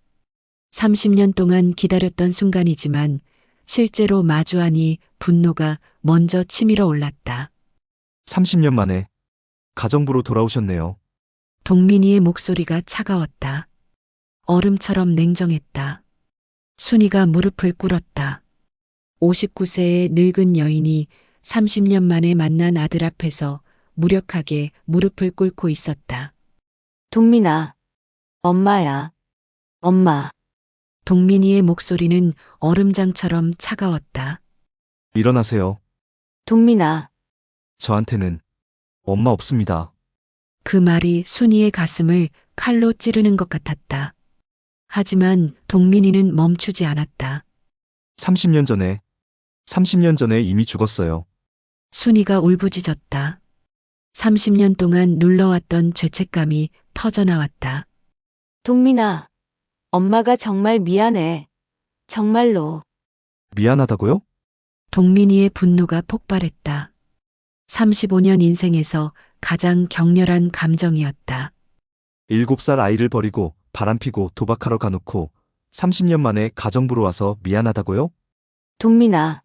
30년 동안 기다렸던 순간이지만 실제로 마주하니 분노가 먼저 치밀어 올랐다. 30년 만에 가정부로 돌아오셨네요. 동민이의 목소리가 차가웠다. 얼음처럼 냉정했다. 순이가 무릎을 꿇었다. 59세의 늙은 여인이 30년 만에 만난 아들 앞에서 무력하게 무릎을 꿇고 있었다. 동민아. 엄마야. 엄마. 동민이의 목소리는 얼음장처럼 차가웠다. 일어나세요. 동민아. 저한테는 엄마 없습니다. 그 말이 순이의 가슴을 칼로 찌르는 것 같았다. 하지만 동민이는 멈추지 않았다. 30년 전에 이미 죽었어요. 순이가 울부짖었다. 30년 동안 눌러왔던 죄책감이 터져나왔다. 동민아. 엄마가 정말 미안해. 정말로. 미안하다고요? 동민이의 분노가 폭발했다. 35년 인생에서 가장 격렬한 감정이었다. 7살 아이를 버리고 바람피고 도박하러 가놓고 30년 만에 가정부로 와서 미안하다고요? 동민아.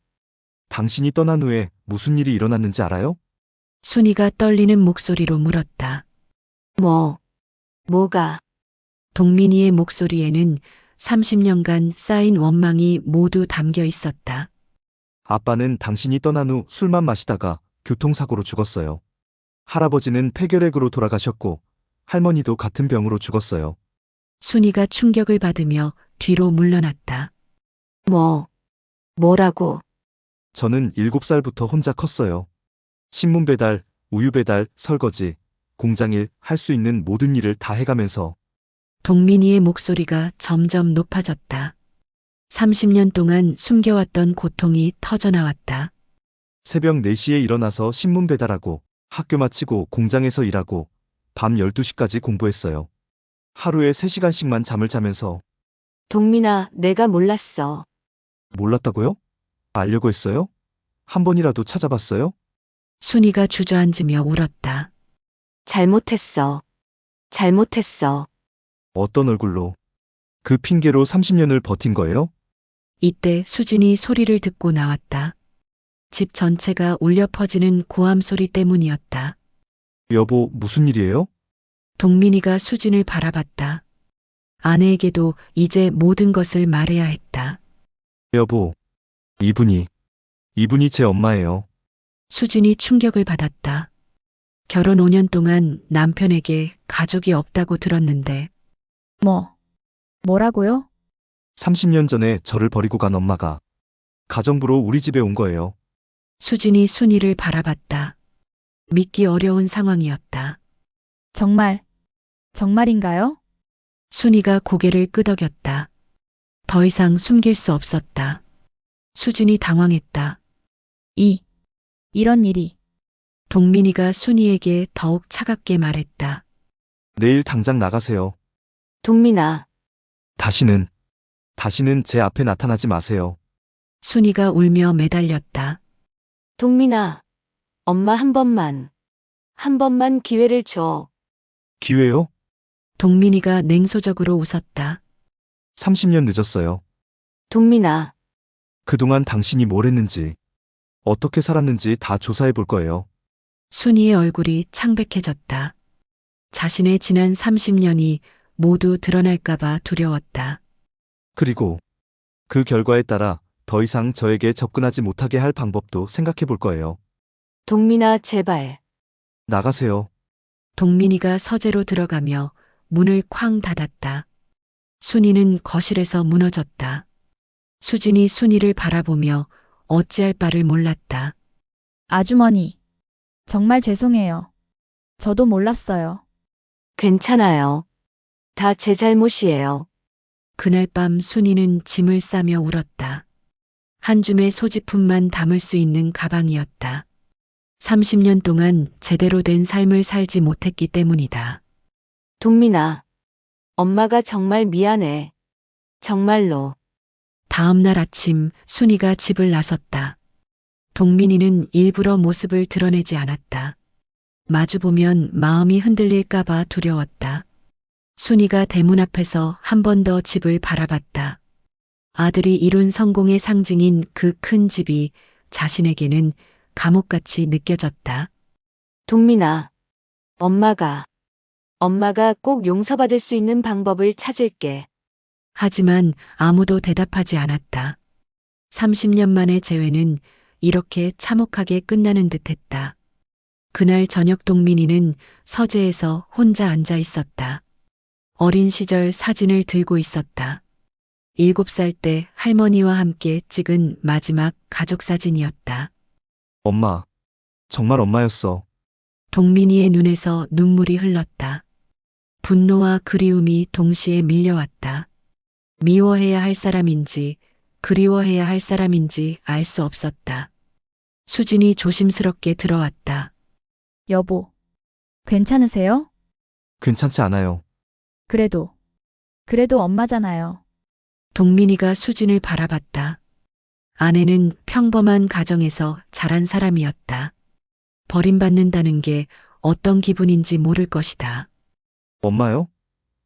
당신이 떠난 후에 무슨 일이 일어났는지 알아요? 순이가 떨리는 목소리로 물었다. 뭐가? 동민이의 목소리에는 30년간 쌓인 원망이 모두 담겨 있었다. 아빠는 당신이 떠난 후 술만 마시다가 교통사고로 죽었어요. 할아버지는 폐결핵으로 돌아가셨고 할머니도 같은 병으로 죽었어요. 순이가 충격을 받으며 뒤로 물러났다. 뭐라고? 저는 7살부터 혼자 컸어요. 신문 배달, 우유 배달, 설거지, 공장일 할 수 있는 모든 일을 다 해가면서 동민이의 목소리가 점점 높아졌다. 30년 동안 숨겨왔던 고통이 터져나왔다. 새벽 4시에 일어나서 신문 배달하고 학교 마치고 공장에서 일하고 밤 12시까지 공부했어요. 하루에 3시간씩만 잠을 자면서. 동민아, 내가 몰랐어. 몰랐다고요? 알려고 했어요? 한 번이라도 찾아봤어요? 순이가 주저앉으며 울었다. 잘못했어. 어떤 얼굴로? 그 핑계로 30년을 버틴 거예요? 이때 수진이 소리를 듣고 나왔다. 집 전체가 울려 퍼지는 고함 소리 때문이었다. 여보, 무슨 일이에요? 동민이가 수진을 바라봤다. 아내에게도 이제 모든 것을 말해야 했다. 여보, 이분이 제 엄마예요. 수진이 충격을 받았다. 결혼 5년 동안 남편에게 가족이 없다고 들었는데. 뭐라고요? 30년 전에 저를 버리고 간 엄마가 가정부로 우리 집에 온 거예요. 수진이 순이를 바라봤다. 믿기 어려운 상황이었다. 정말인가요? 순이가 고개를 끄덕였다. 더 이상 숨길 수 없었다. 수진이 당황했다. 이런 일이. 동민이가 순이에게 더욱 차갑게 말했다. 내일 당장 나가세요. 동민아, 다시는 제 앞에 나타나지 마세요. 순이가 울며 매달렸다. 동민아, 엄마 한 번만 기회를 줘. 기회요? 동민이가 냉소적으로 웃었다. 30년 늦었어요. 동민아, 그동안 당신이 뭘 했는지, 어떻게 살았는지 다 조사해 볼 거예요. 순이의 얼굴이 창백해졌다. 자신의 지난 30년이 모두 드러날까봐 두려웠다. 그리고 그 결과에 따라 더 이상 저에게 접근하지 못하게 할 방법도 생각해 볼 거예요. 동민아, 제발. 나가세요. 동민이가 서재로 들어가며 문을 쾅 닫았다. 순이는 거실에서 무너졌다. 수진이 순이를 바라보며 어찌할 바를 몰랐다. 아주머니, 정말 죄송해요. 저도 몰랐어요. 괜찮아요. 다 제 잘못이에요. 그날 밤 순이는 짐을 싸며 울었다. 한 줌의 소지품만 담을 수 있는 가방이었다. 30년 동안 제대로 된 삶을 살지 못했기 때문이다. 동민아, 엄마가 정말 미안해. 정말로. 다음 날 아침 순이가 집을 나섰다. 동민이는 일부러 모습을 드러내지 않았다. 마주보면 마음이 흔들릴까봐 두려웠다. 순이가 대문 앞에서 한 번 더 집을 바라봤다. 아들이 이룬 성공의 상징인 그 큰 집이 자신에게는 감옥같이 느껴졌다. 동민아, 엄마가 꼭 용서받을 수 있는 방법을 찾을게. 하지만 아무도 대답하지 않았다. 30년 만의 재회는 이렇게 참혹하게 끝나는 듯했다. 그날 저녁 동민이는 서재에서 혼자 앉아 있었다. 어린 시절 사진을 들고 있었다. 7살 때 할머니와 함께 찍은 마지막 가족 사진이었다. 엄마, 정말 엄마였어. 동민이의 눈에서 눈물이 흘렀다. 분노와 그리움이 동시에 밀려왔다. 미워해야 할 사람인지 그리워해야 할 사람인지 알 수 없었다. 수진이 조심스럽게 들어왔다. 여보, 괜찮으세요? 괜찮지 않아요. 그래도 엄마잖아요. 동민이가 수진을 바라봤다. 아내는 평범한 가정에서 자란 사람이었다. 버림받는다는 게 어떤 기분인지 모를 것이다. 엄마요?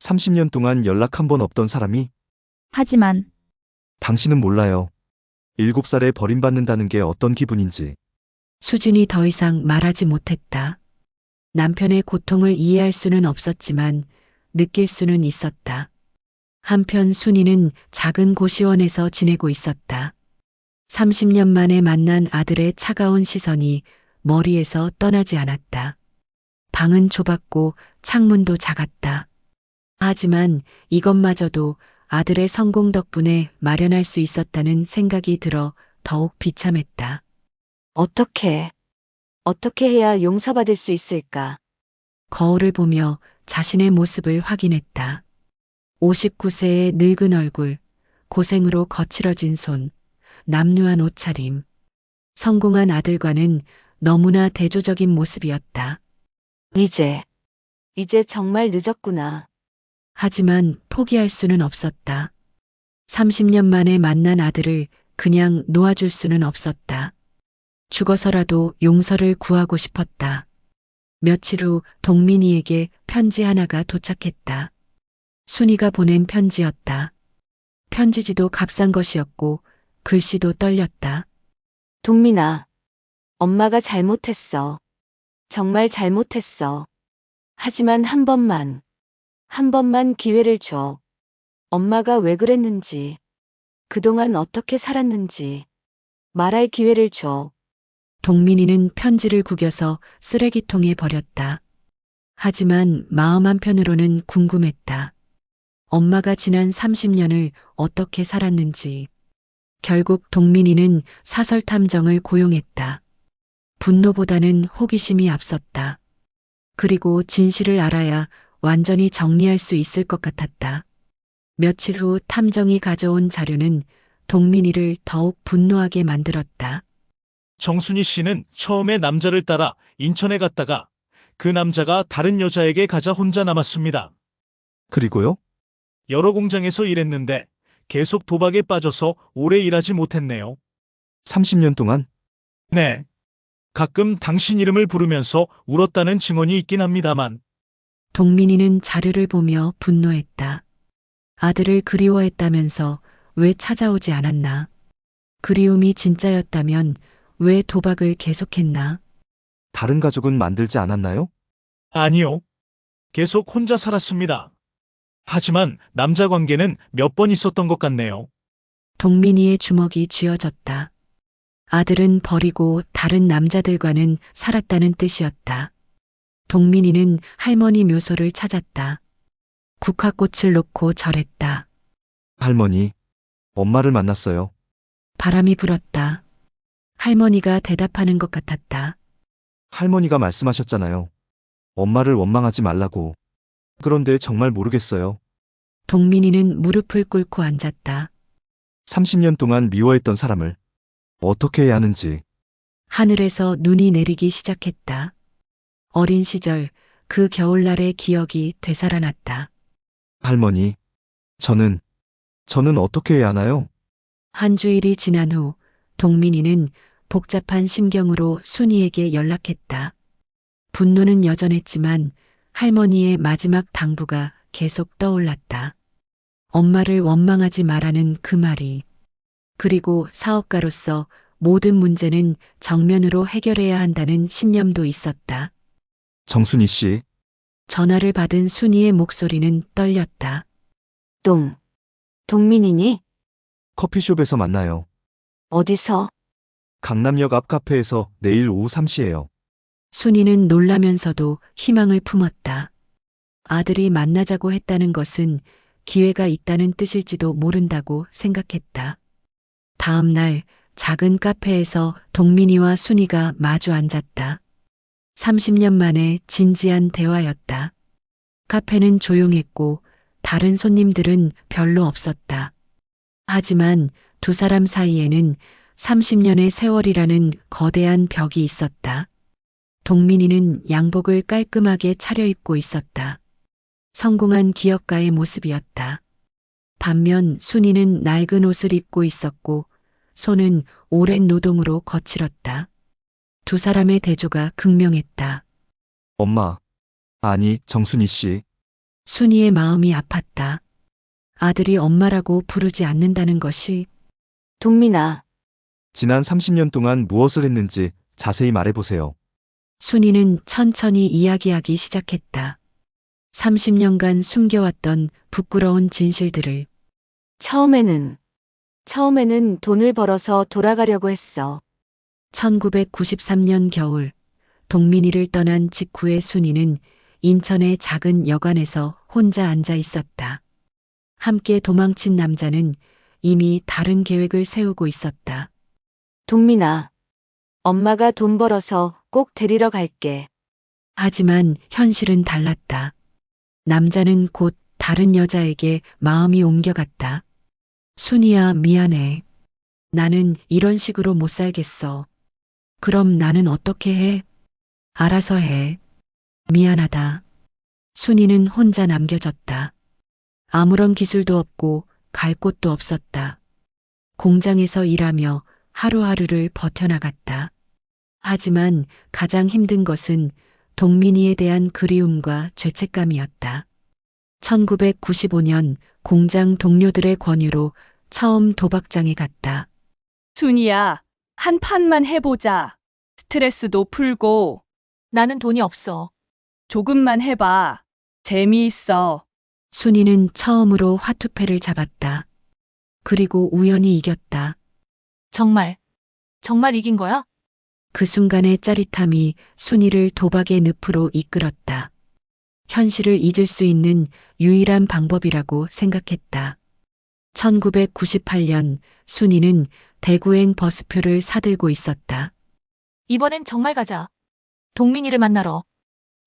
30년 동안 연락 한 번 없던 사람이? 하지만 당신은 몰라요. 7살에 버림받는다는 게 어떤 기분인지. 수진이 더 이상 말하지 못했다. 남편의 고통을 이해할 수는 없었지만 느낄 수는 있었다. 한편 순이는 작은 고시원에서 지내고 있었다. 30년 만에 만난 아들의 차가운 시선이 머리에서 떠나지 않았다. 방은 좁았고 창문도 작았다. 하지만 이것마저도 아들의 성공 덕분에 마련할 수 있었다는 생각이 들어 더욱 비참했다. 어떻게 해야 용서받을 수 있을까? 거울을 보며 자신의 모습을 확인했다. 59세의 늙은 얼굴, 고생으로 거칠어진 손, 남루한 옷차림. 성공한 아들과는 너무나 대조적인 모습이었다. 이제 정말 늦었구나. 하지만 포기할 수는 없었다. 30년 만에 만난 아들을 그냥 놓아줄 수는 없었다. 죽어서라도 용서를 구하고 싶었다. 며칠 후 동민이에게 편지 하나가 도착했다. 순이가 보낸 편지였다. 편지지도 값싼 것이었고 글씨도 떨렸다. 동민아, 엄마가 잘못했어. 정말 잘못했어. 하지만 한 번만 기회를 줘. 엄마가 왜 그랬는지, 그동안 어떻게 살았는지 말할 기회를 줘. 동민이는 편지를 구겨서 쓰레기통에 버렸다. 하지만 마음 한편으로는 궁금했다. 엄마가 지난 30년을 어떻게 살았는지. 결국 동민이는 사설 탐정을 고용했다. 분노보다는 호기심이 앞섰다. 그리고 진실을 알아야 완전히 정리할 수 있을 것 같았다. 며칠 후 탐정이 가져온 자료는 동민이를 더욱 분노하게 만들었다. 정순희 씨는 처음에 남자를 따라 인천에 갔다가 그 남자가 다른 여자에게 가자 혼자 남았습니다. 그리고요? 여러 공장에서 일했는데 계속 도박에 빠져서 오래 일하지 못했네요. 30년 동안? 네. 가끔 당신 이름을 부르면서 울었다는 증언이 있긴 합니다만. 동민이는 자료를 보며 분노했다. 아들을 그리워했다면서 왜 찾아오지 않았나? 그리움이 진짜였다면 왜 도박을 계속했나? 다른 가족은 만들지 않았나요? 아니요. 계속 혼자 살았습니다. 하지만 남자 관계는 몇 번 있었던 것 같네요. 동민이의 주먹이 쥐어졌다. 아들은 버리고 다른 남자들과는 살았다는 뜻이었다. 동민이는 할머니 묘소를 찾았다. 국화꽃을 놓고 절했다. 할머니, 엄마를 만났어요. 바람이 불었다. 할머니가 대답하는 것 같았다. 할머니가 말씀하셨잖아요. 엄마를 원망하지 말라고. 그런데 정말 모르겠어요. 동민이는 무릎을 꿇고 앉았다. 30년 동안 미워했던 사람을 어떻게 해야 하는지. 하늘에서 눈이 내리기 시작했다. 어린 시절 그 겨울날의 기억이 되살아났다. 할머니, 저는 어떻게 해야 하나요? 한 주일이 지난 후 동민이는 복잡한 심경으로 순이에게 연락했다. 분노는 여전했지만 할머니의 마지막 당부가 계속 떠올랐다. 엄마를 원망하지 말라는 그 말이. 그리고 사업가로서 모든 문제는 정면으로 해결해야 한다는 신념도 있었다. 정순이 씨, 전화를 받은 순이의 목소리는 떨렸다. 동민이니? 커피숍에서 만나요. 어디서? 강남역 앞 카페에서 내일 오후 3시예요. 순이는 놀라면서도 희망을 품었다. 아들이 만나자고 했다는 것은 기회가 있다는 뜻일지도 모른다고 생각했다. 다음 날 작은 카페에서 동민이와 순이가 마주 앉았다. 30년 만에 진지한 대화였다. 카페는 조용했고 다른 손님들은 별로 없었다. 하지만 두 사람 사이에는 30년의 세월이라는 거대한 벽이 있었다. 동민이는 양복을 깔끔하게 차려입고 있었다. 성공한 기업가의 모습이었다. 반면 순이는 낡은 옷을 입고 있었고 손은 오랜 노동으로 거칠었다. 두 사람의 대조가 극명했다. 엄마, 아니, 정순이 씨. 순이의 마음이 아팠다. 아들이 엄마라고 부르지 않는다는 것이. 동민아. 지난 30년 동안 무엇을 했는지 자세히 말해보세요. 순이는 천천히 이야기하기 시작했다. 30년간 숨겨왔던 부끄러운 진실들을. 처음에는 돈을 벌어서 돌아가려고 했어. 1993년 겨울 동민이를 떠난 직후의 순이는 인천의 작은 여관에서 혼자 앉아 있었다. 함께 도망친 남자는 이미 다른 계획을 세우고 있었다. 동민아, 엄마가 돈 벌어서 꼭 데리러 갈게. 하지만 현실은 달랐다. 남자는 곧 다른 여자에게 마음이 옮겨갔다. 순이야, 미안해. 나는 이런 식으로 못 살겠어. 그럼 나는 어떻게 해? 알아서 해. 미안하다. 순이는 혼자 남겨졌다. 아무런 기술도 없고 갈 곳도 없었다. 공장에서 일하며 하루하루를 버텨나갔다. 하지만 가장 힘든 것은 동민이에 대한 그리움과 죄책감이었다. 1995년 공장 동료들의 권유로 처음 도박장에 갔다. 순이야, 한 판만 해보자. 스트레스도 풀고. 나는 돈이 없어. 조금만 해봐. 재미있어. 순이는 처음으로 화투패를 잡았다. 그리고 우연히 이겼다. 정말 이긴 거야? 그 순간의 짜릿함이 순이를 도박의 늪으로 이끌었다. 현실을 잊을 수 있는 유일한 방법이라고 생각했다. 1998년 순이는 대구행 버스표를 사들고 있었다. 이번엔 정말 가자. 동민이를 만나러.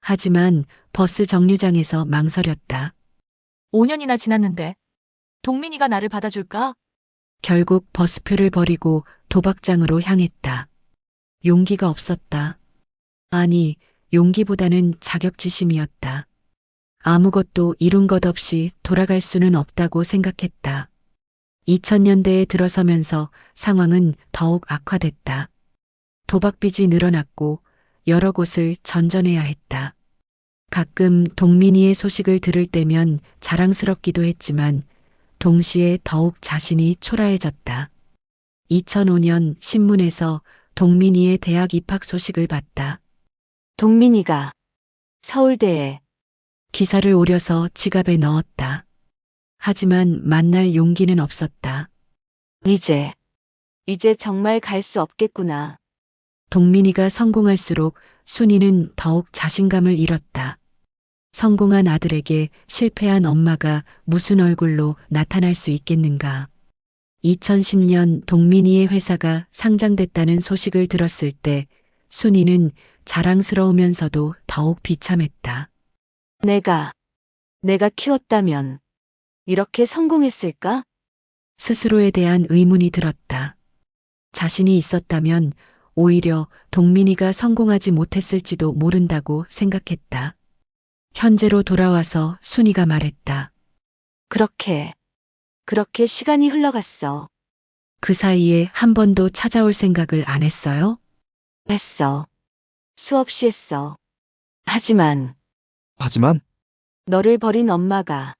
하지만 버스 정류장에서 망설였다. 5년이나 지났는데 동민이가 나를 받아줄까? 결국 버스표를 버리고 도박장으로 향했다. 용기가 없었다. 아니, 용기보다는 자격지심이었다. 아무것도 이룬 것 없이 돌아갈 수는 없다고 생각했다. 2000년대에 들어서면서 상황은 더욱 악화됐다. 도박빚이 늘어났고 여러 곳을 전전해야 했다. 가끔 동민이의 소식을 들을 때면 자랑스럽기도 했지만 동시에 더욱 자신이 초라해졌다. 2005년 신문에서 동민이의 대학 입학 소식을 봤다. 동민이가 서울대에 기사를 오려서 지갑에 넣었다. 하지만 만날 용기는 없었다. 이제 정말 갈 수 없겠구나. 동민이가 성공할수록 순이는 더욱 자신감을 잃었다. 성공한 아들에게 실패한 엄마가 무슨 얼굴로 나타날 수 있겠는가. 2010년 동민이의 회사가 상장됐다는 소식을 들었을 때 순이는 자랑스러우면서도 더욱 비참했다. 내가 키웠다면 이렇게 성공했을까? 스스로에 대한 의문이 들었다. 자신이 있었다면 오히려 동민이가 성공하지 못했을지도 모른다고 생각했다. 현재로 돌아와서 순이가 말했다. 그렇게 시간이 흘러갔어. 그 사이에 한 번도 찾아올 생각을 안 했어요? 했어. 수없이 했어. 하지만 하지만 너를 버린 엄마가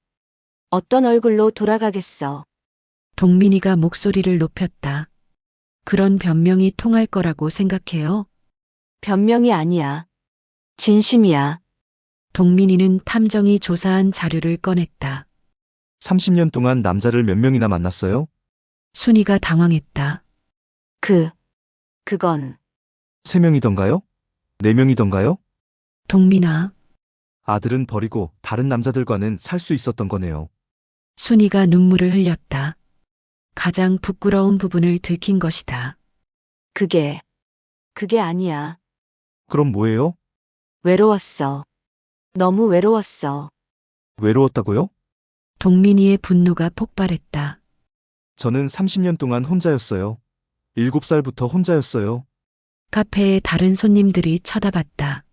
어떤 얼굴로 돌아가겠어. 동민이가 목소리를 높였다. 그런 변명이 통할 거라고 생각해요? 변명이 아니야. 진심이야. 동민이는 탐정이 조사한 자료를 꺼냈다. 30년 동안 남자를 몇 명이나 만났어요? 순이가 당황했다. 그건 3명이던가요? 4명이던가요? 동민아, 아들은 버리고 다른 남자들과는 살 수 있었던 거네요. 순이가 눈물을 흘렸다. 가장 부끄러운 부분을 들킨 것이다. 그게 아니야. 그럼 뭐예요? 외로웠어. 너무 외로웠어. 외로웠다고요? 동민이의 분노가 폭발했다. 저는 30년 동안 혼자였어요. 7살부터 혼자였어요. 카페에 다른 손님들이 쳐다봤다.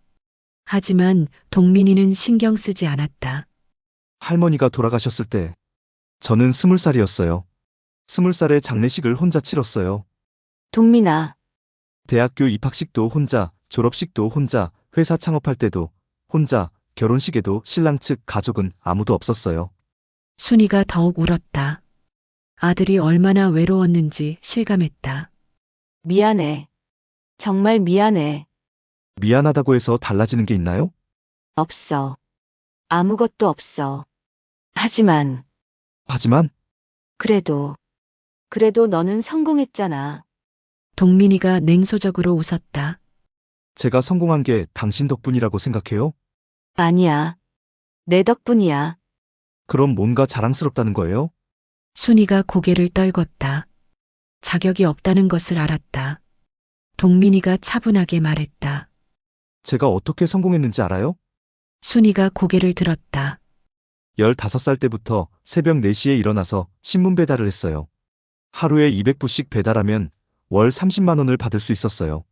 하지만 동민이는 신경 쓰지 않았다. 할머니가 돌아가셨을 때 저는 20살이었어요. 20살에 장례식을 혼자 치렀어요. 동민아, 대학교 입학식도 혼자, 졸업식도 혼자, 회사 창업할 때도 혼자, 결혼식에도 신랑 측 가족은 아무도 없었어요. 순이가 더욱 울었다. 아들이 얼마나 외로웠는지 실감했다. 미안해. 정말 미안해. 미안하다고 해서 달라지는 게 있나요? 없어. 아무것도 없어. 하지만 그래도 너는 성공했잖아. 동민이가 냉소적으로 웃었다. 제가 성공한 게 당신 덕분이라고 생각해요? 아니야. 내 덕분이야. 그럼 뭔가 자랑스럽다는 거예요? 순이가 고개를 떨궜다. 자격이 없다는 것을 알았다. 동민이가 차분하게 말했다. 제가 어떻게 성공했는지 알아요? 순이가 고개를 들었다. 15살 때부터 새벽 4시에 일어나서 신문 배달을 했어요. 하루에 200부씩 배달하면 월 30만 원을 받을 수 있었어요.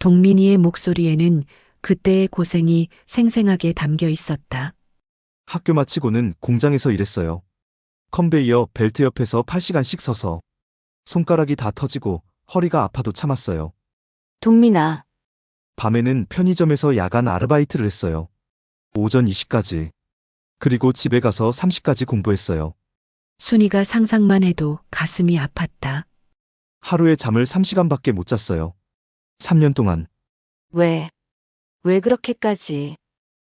동민이의 목소리에는 그때의 고생이 생생하게 담겨 있었다. 학교 마치고는 공장에서 일했어요. 컨베이어 벨트 옆에서 8시간씩 서서 손가락이 다 터지고 허리가 아파도 참았어요. 동민아, 밤에는 편의점에서 야간 아르바이트를 했어요. 오전 2시까지. 그리고 집에 가서 3시까지 공부했어요. 순이가 상상만 해도 가슴이 아팠다. 하루에 잠을 3시간밖에 못 잤어요. 3년 동안. 왜 그렇게까지?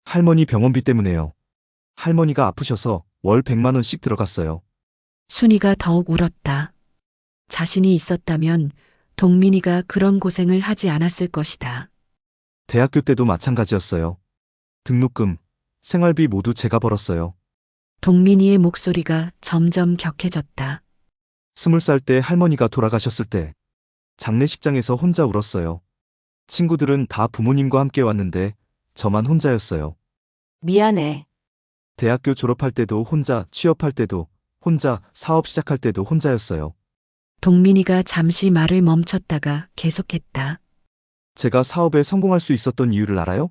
할머니 병원비 때문에요. 할머니가 아프셔서 월 100만 원씩 들어갔어요. 순이가 더욱 울었다. 자신이 있었다면 동민이가 그런 고생을 하지 않았을 것이다. 대학교 때도 마찬가지였어요. 등록금, 생활비 모두 제가 벌었어요. 동민이의 목소리가 점점 격해졌다. 20살 때 할머니가 돌아가셨을 때 장례식장에서 혼자 울었어요. 친구들은 다 부모님과 함께 왔는데 저만 혼자였어요. 미안해. 대학교 졸업할 때도 혼자, 취업할 때도 혼자, 사업 시작할 때도 혼자였어요. 동민이가 잠시 말을 멈췄다가 계속했다. 제가 사업에 성공할 수 있었던 이유를 알아요?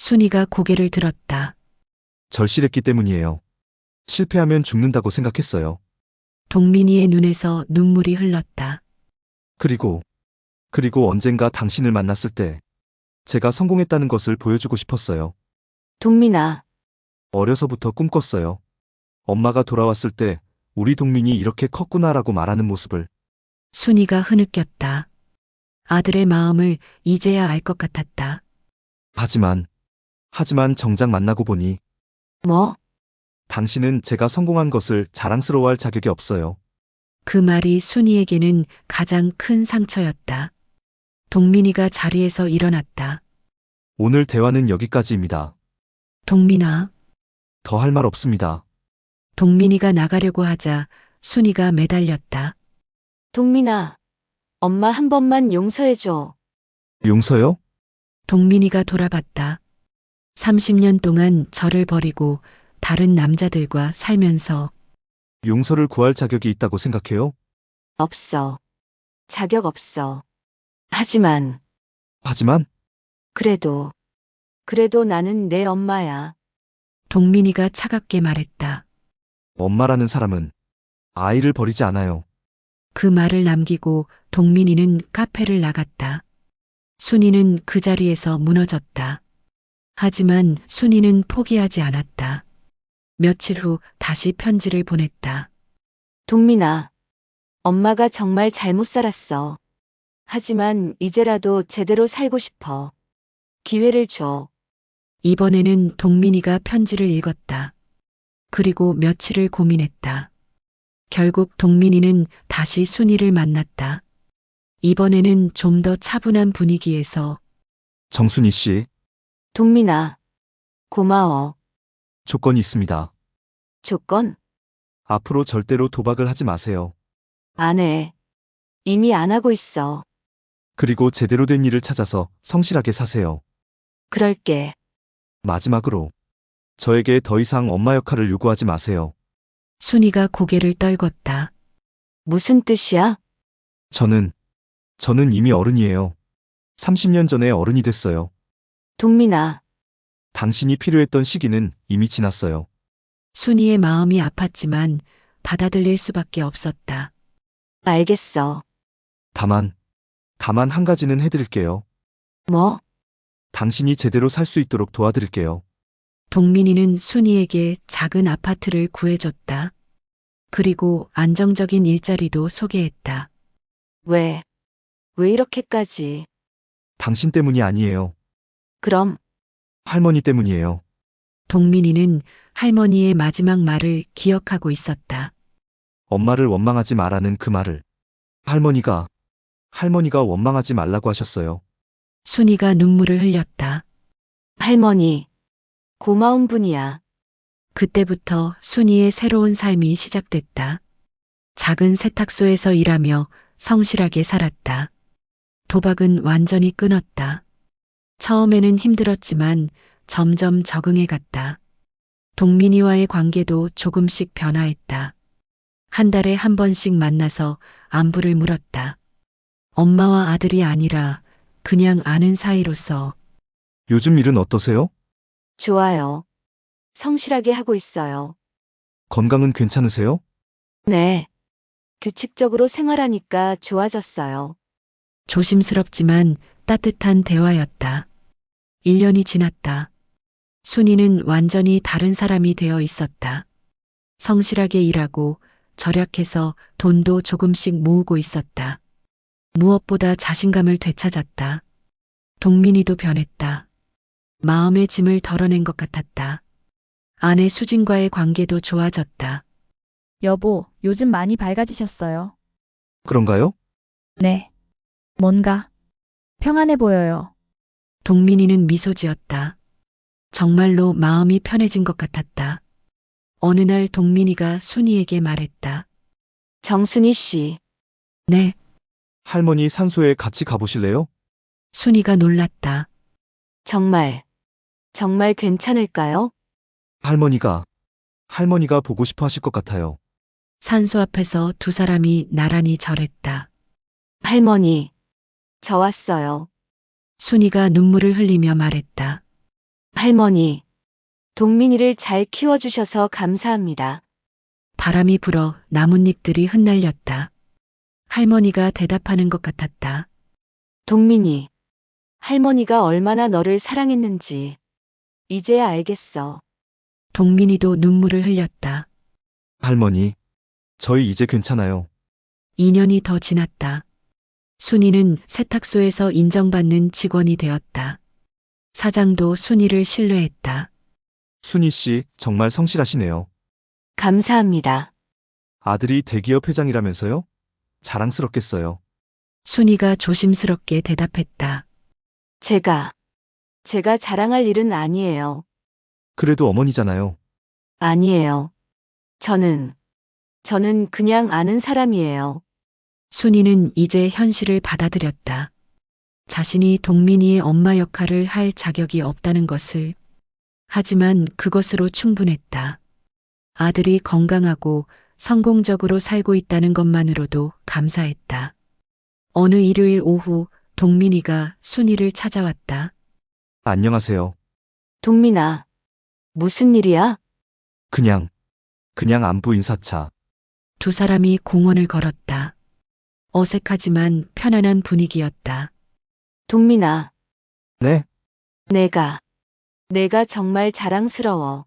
순이가 고개를 들었다. 절실했기 때문이에요. 실패하면 죽는다고 생각했어요. 동민이의 눈에서 눈물이 흘렀다. 그리고 언젠가 당신을 만났을 때 제가 성공했다는 것을 보여주고 싶었어요. 동민아, 어려서부터 꿈꿨어요. 엄마가 돌아왔을 때 우리 동민이 이렇게 컸구나라고 말하는 모습을. 순이가 흐느꼈다. 아들의 마음을 이제야 알 것 같았다. 하지만 정작 만나고 보니 뭐? 당신은 제가 성공한 것을 자랑스러워할 자격이 없어요. 그 말이 순이에게는 가장 큰 상처였다. 동민이가 자리에서 일어났다. 오늘 대화는 여기까지입니다. 동민아. 더 할 말 없습니다. 동민이가 나가려고 하자 순이가 매달렸다. 동민아, 엄마 한 번만 용서해줘. 용서요? 동민이가 돌아봤다. 30년 동안 저를 버리고 다른 남자들과 살면서 용서를 구할 자격이 있다고 생각해요? 없어. 자격 없어. 하지만, 그래도 나는 내 엄마야. 동민이가 차갑게 말했다. 엄마라는 사람은 아이를 버리지 않아요. 그 말을 남기고 동민이는 카페를 나갔다. 순이는 그 자리에서 무너졌다. 하지만 순이는 포기하지 않았다. 며칠 후 다시 편지를 보냈다. 동민아, 엄마가 정말 잘못 살았어. 하지만 이제라도 제대로 살고 싶어. 기회를 줘. 이번에는 동민이가 편지를 읽었다. 그리고 며칠을 고민했다. 결국 동민이는 다시 순이를 만났다. 이번에는 좀 더 차분한 분위기에서 정순이 씨, 동민아, 고마워. 조건이 있습니다. 조건? 앞으로 절대로 도박을 하지 마세요. 안 해. 이미 안 하고 있어. 그리고 제대로 된 일을 찾아서 성실하게 사세요. 그럴게. 마지막으로 저에게 더 이상 엄마 역할을 요구하지 마세요. 순이가 고개를 떨궜다. 무슨 뜻이야? 저는 이미 어른이에요. 30년 전에 어른이 됐어요. 동민아, 당신이 필요했던 시기는 이미 지났어요. 순이의 마음이 아팠지만 받아들일 수밖에 없었다. 알겠어. 다만 한 가지는 해드릴게요. 뭐? 당신이 제대로 살 수 있도록 도와드릴게요. 동민이는 순이에게 작은 아파트를 구해줬다. 그리고 안정적인 일자리도 소개했다. 왜 이렇게까지? 당신 때문이 아니에요. 그럼 할머니 때문이에요. 동민이는 할머니의 마지막 말을 기억하고 있었다. 엄마를 원망하지 말라는 그 말을. 할머니가 원망하지 말라고 하셨어요. 순이가 눈물을 흘렸다. 할머니, 고마운 분이야. 그때부터 순이의 새로운 삶이 시작됐다. 작은 세탁소에서 일하며 성실하게 살았다. 도박은 완전히 끊었다. 처음에는 힘들었지만 점점 적응해 갔다. 동민이와의 관계도 조금씩 변화했다. 한 달에 한 번씩 만나서 안부를 물었다. 엄마와 아들이 아니라 그냥 아는 사이로서. 요즘 일은 어떠세요? 좋아요. 성실하게 하고 있어요. 건강은 괜찮으세요? 네. 규칙적으로 생활하니까 좋아졌어요. 조심스럽지만 따뜻한 대화였다. 1년이 지났다. 순이는 완전히 다른 사람이 되어 있었다. 성실하게 일하고 절약해서 돈도 조금씩 모으고 있었다. 무엇보다 자신감을 되찾았다. 동민이도 변했다. 마음의 짐을 덜어낸 것 같았다. 아내 수진과의 관계도 좋아졌다. 여보, 요즘 많이 밝아지셨어요. 그런가요? 네. 뭔가 평안해 보여요. 동민이는 미소 지었다. 정말로 마음이 편해진 것 같았다. 어느 날 동민이가 순이에게 말했다. 정순이 씨. 네. 할머니 산소에 같이 가보실래요? 순이가 놀랐다. 정말 괜찮을까요? 할머니가 보고 싶어 하실 것 같아요. 산소 앞에서 두 사람이 나란히 절했다. 할머니, 저 왔어요. 순이가 눈물을 흘리며 말했다. 할머니, 동민이를 잘 키워주셔서 감사합니다. 바람이 불어 나뭇잎들이 흩날렸다. 할머니가 대답하는 것 같았다. 동민이, 할머니가 얼마나 너를 사랑했는지 이제야 알겠어. 동민이도 눈물을 흘렸다. 할머니, 저희 이제 괜찮아요. 2년이 더 지났다. 순이는 세탁소에서 인정받는 직원이 되었다. 사장도 순이를 신뢰했다. 순희 씨, 정말 성실하시네요. 감사합니다. 아들이 대기업 회장이라면서요? 자랑스럽겠어요. 순이가 조심스럽게 대답했다. 제가 자랑할 일은 아니에요. 그래도 어머니잖아요. 아니에요. 저는 그냥 아는 사람이에요. 순이는 이제 현실을 받아들였다. 자신이 동민이의 엄마 역할을 할 자격이 없다는 것을. 하지만 그것으로 충분했다. 아들이 건강하고 성공적으로 살고 있다는 것만으로도 감사했다. 어느 일요일 오후 동민이가 순이를 찾아왔다. 안녕하세요. 동민아, 무슨 일이야? 그냥 안부 인사차. 두 사람이 공원을 걸었다. 어색하지만 편안한 분위기였다. 동민아, 네? 내가 정말 자랑스러워.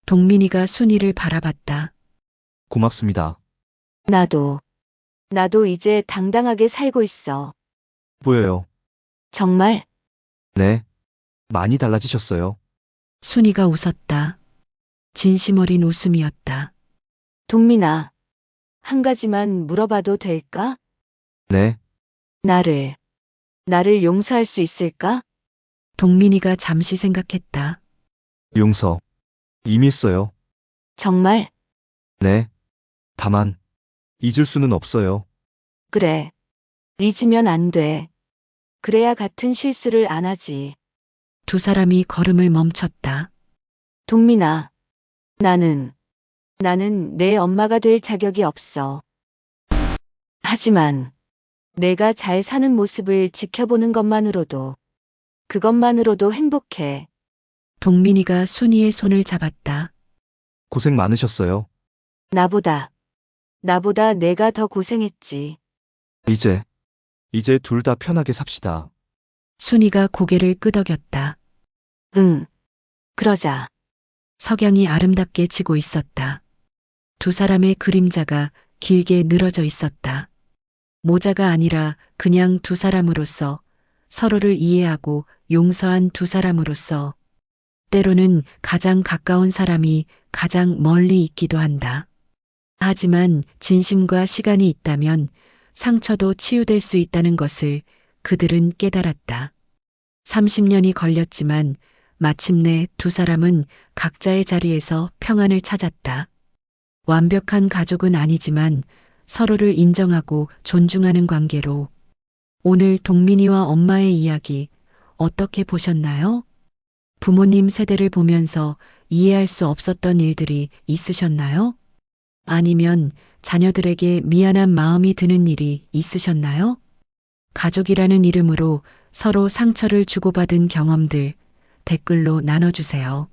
동민이가 순이를 바라봤다. 고맙습니다. 나도 이제 당당하게 살고 있어. 보여요. 정말? 네. 많이 달라지셨어요. 순이가 웃었다. 진심 어린 웃음이었다. 동민아, 한 가지만 물어봐도 될까? 네. 나를 용서할 수 있을까? 동민이가 잠시 생각했다. 용서. 이미 했어요. 정말? 네. 다만, 잊을 수는 없어요. 그래. 잊으면 안 돼. 그래야 같은 실수를 안 하지. 두 사람이 걸음을 멈췄다. 동민아, 나는 내 엄마가 될 자격이 없어. 하지만 내가 잘 사는 모습을 지켜보는 그것만으로도 행복해. 동민이가 순이의 손을 잡았다. 고생 많으셨어요. 나보다 내가 더 고생했지. 이제 둘 다 편하게 삽시다. 순이가 고개를 끄덕였다. 응, 그러자. 석양이 아름답게 지고 있었다. 두 사람의 그림자가 길게 늘어져 있었다. 모자가 아니라 그냥 두 사람으로서 서로를 이해하고 용서한 두 사람으로서 때로는 가장 가까운 사람이 가장 멀리 있기도 한다. 하지만 진심과 시간이 있다면 상처도 치유될 수 있다는 것을 그들은 깨달았다. 30년이 걸렸지만 마침내 두 사람은 각자의 자리에서 평안을 찾았다. 완벽한 가족은 아니지만 서로를 인정하고 존중하는 관계로. 오늘 동민이와 엄마의 이야기 어떻게 보셨나요? 부모님 세대를 보면서 이해할 수 없었던 일들이 있으셨나요? 아니면 자녀들에게 미안한 마음이 드는 일이 있으셨나요? 가족이라는 이름으로 서로 상처를 주고받은 경험들 댓글로 나눠주세요.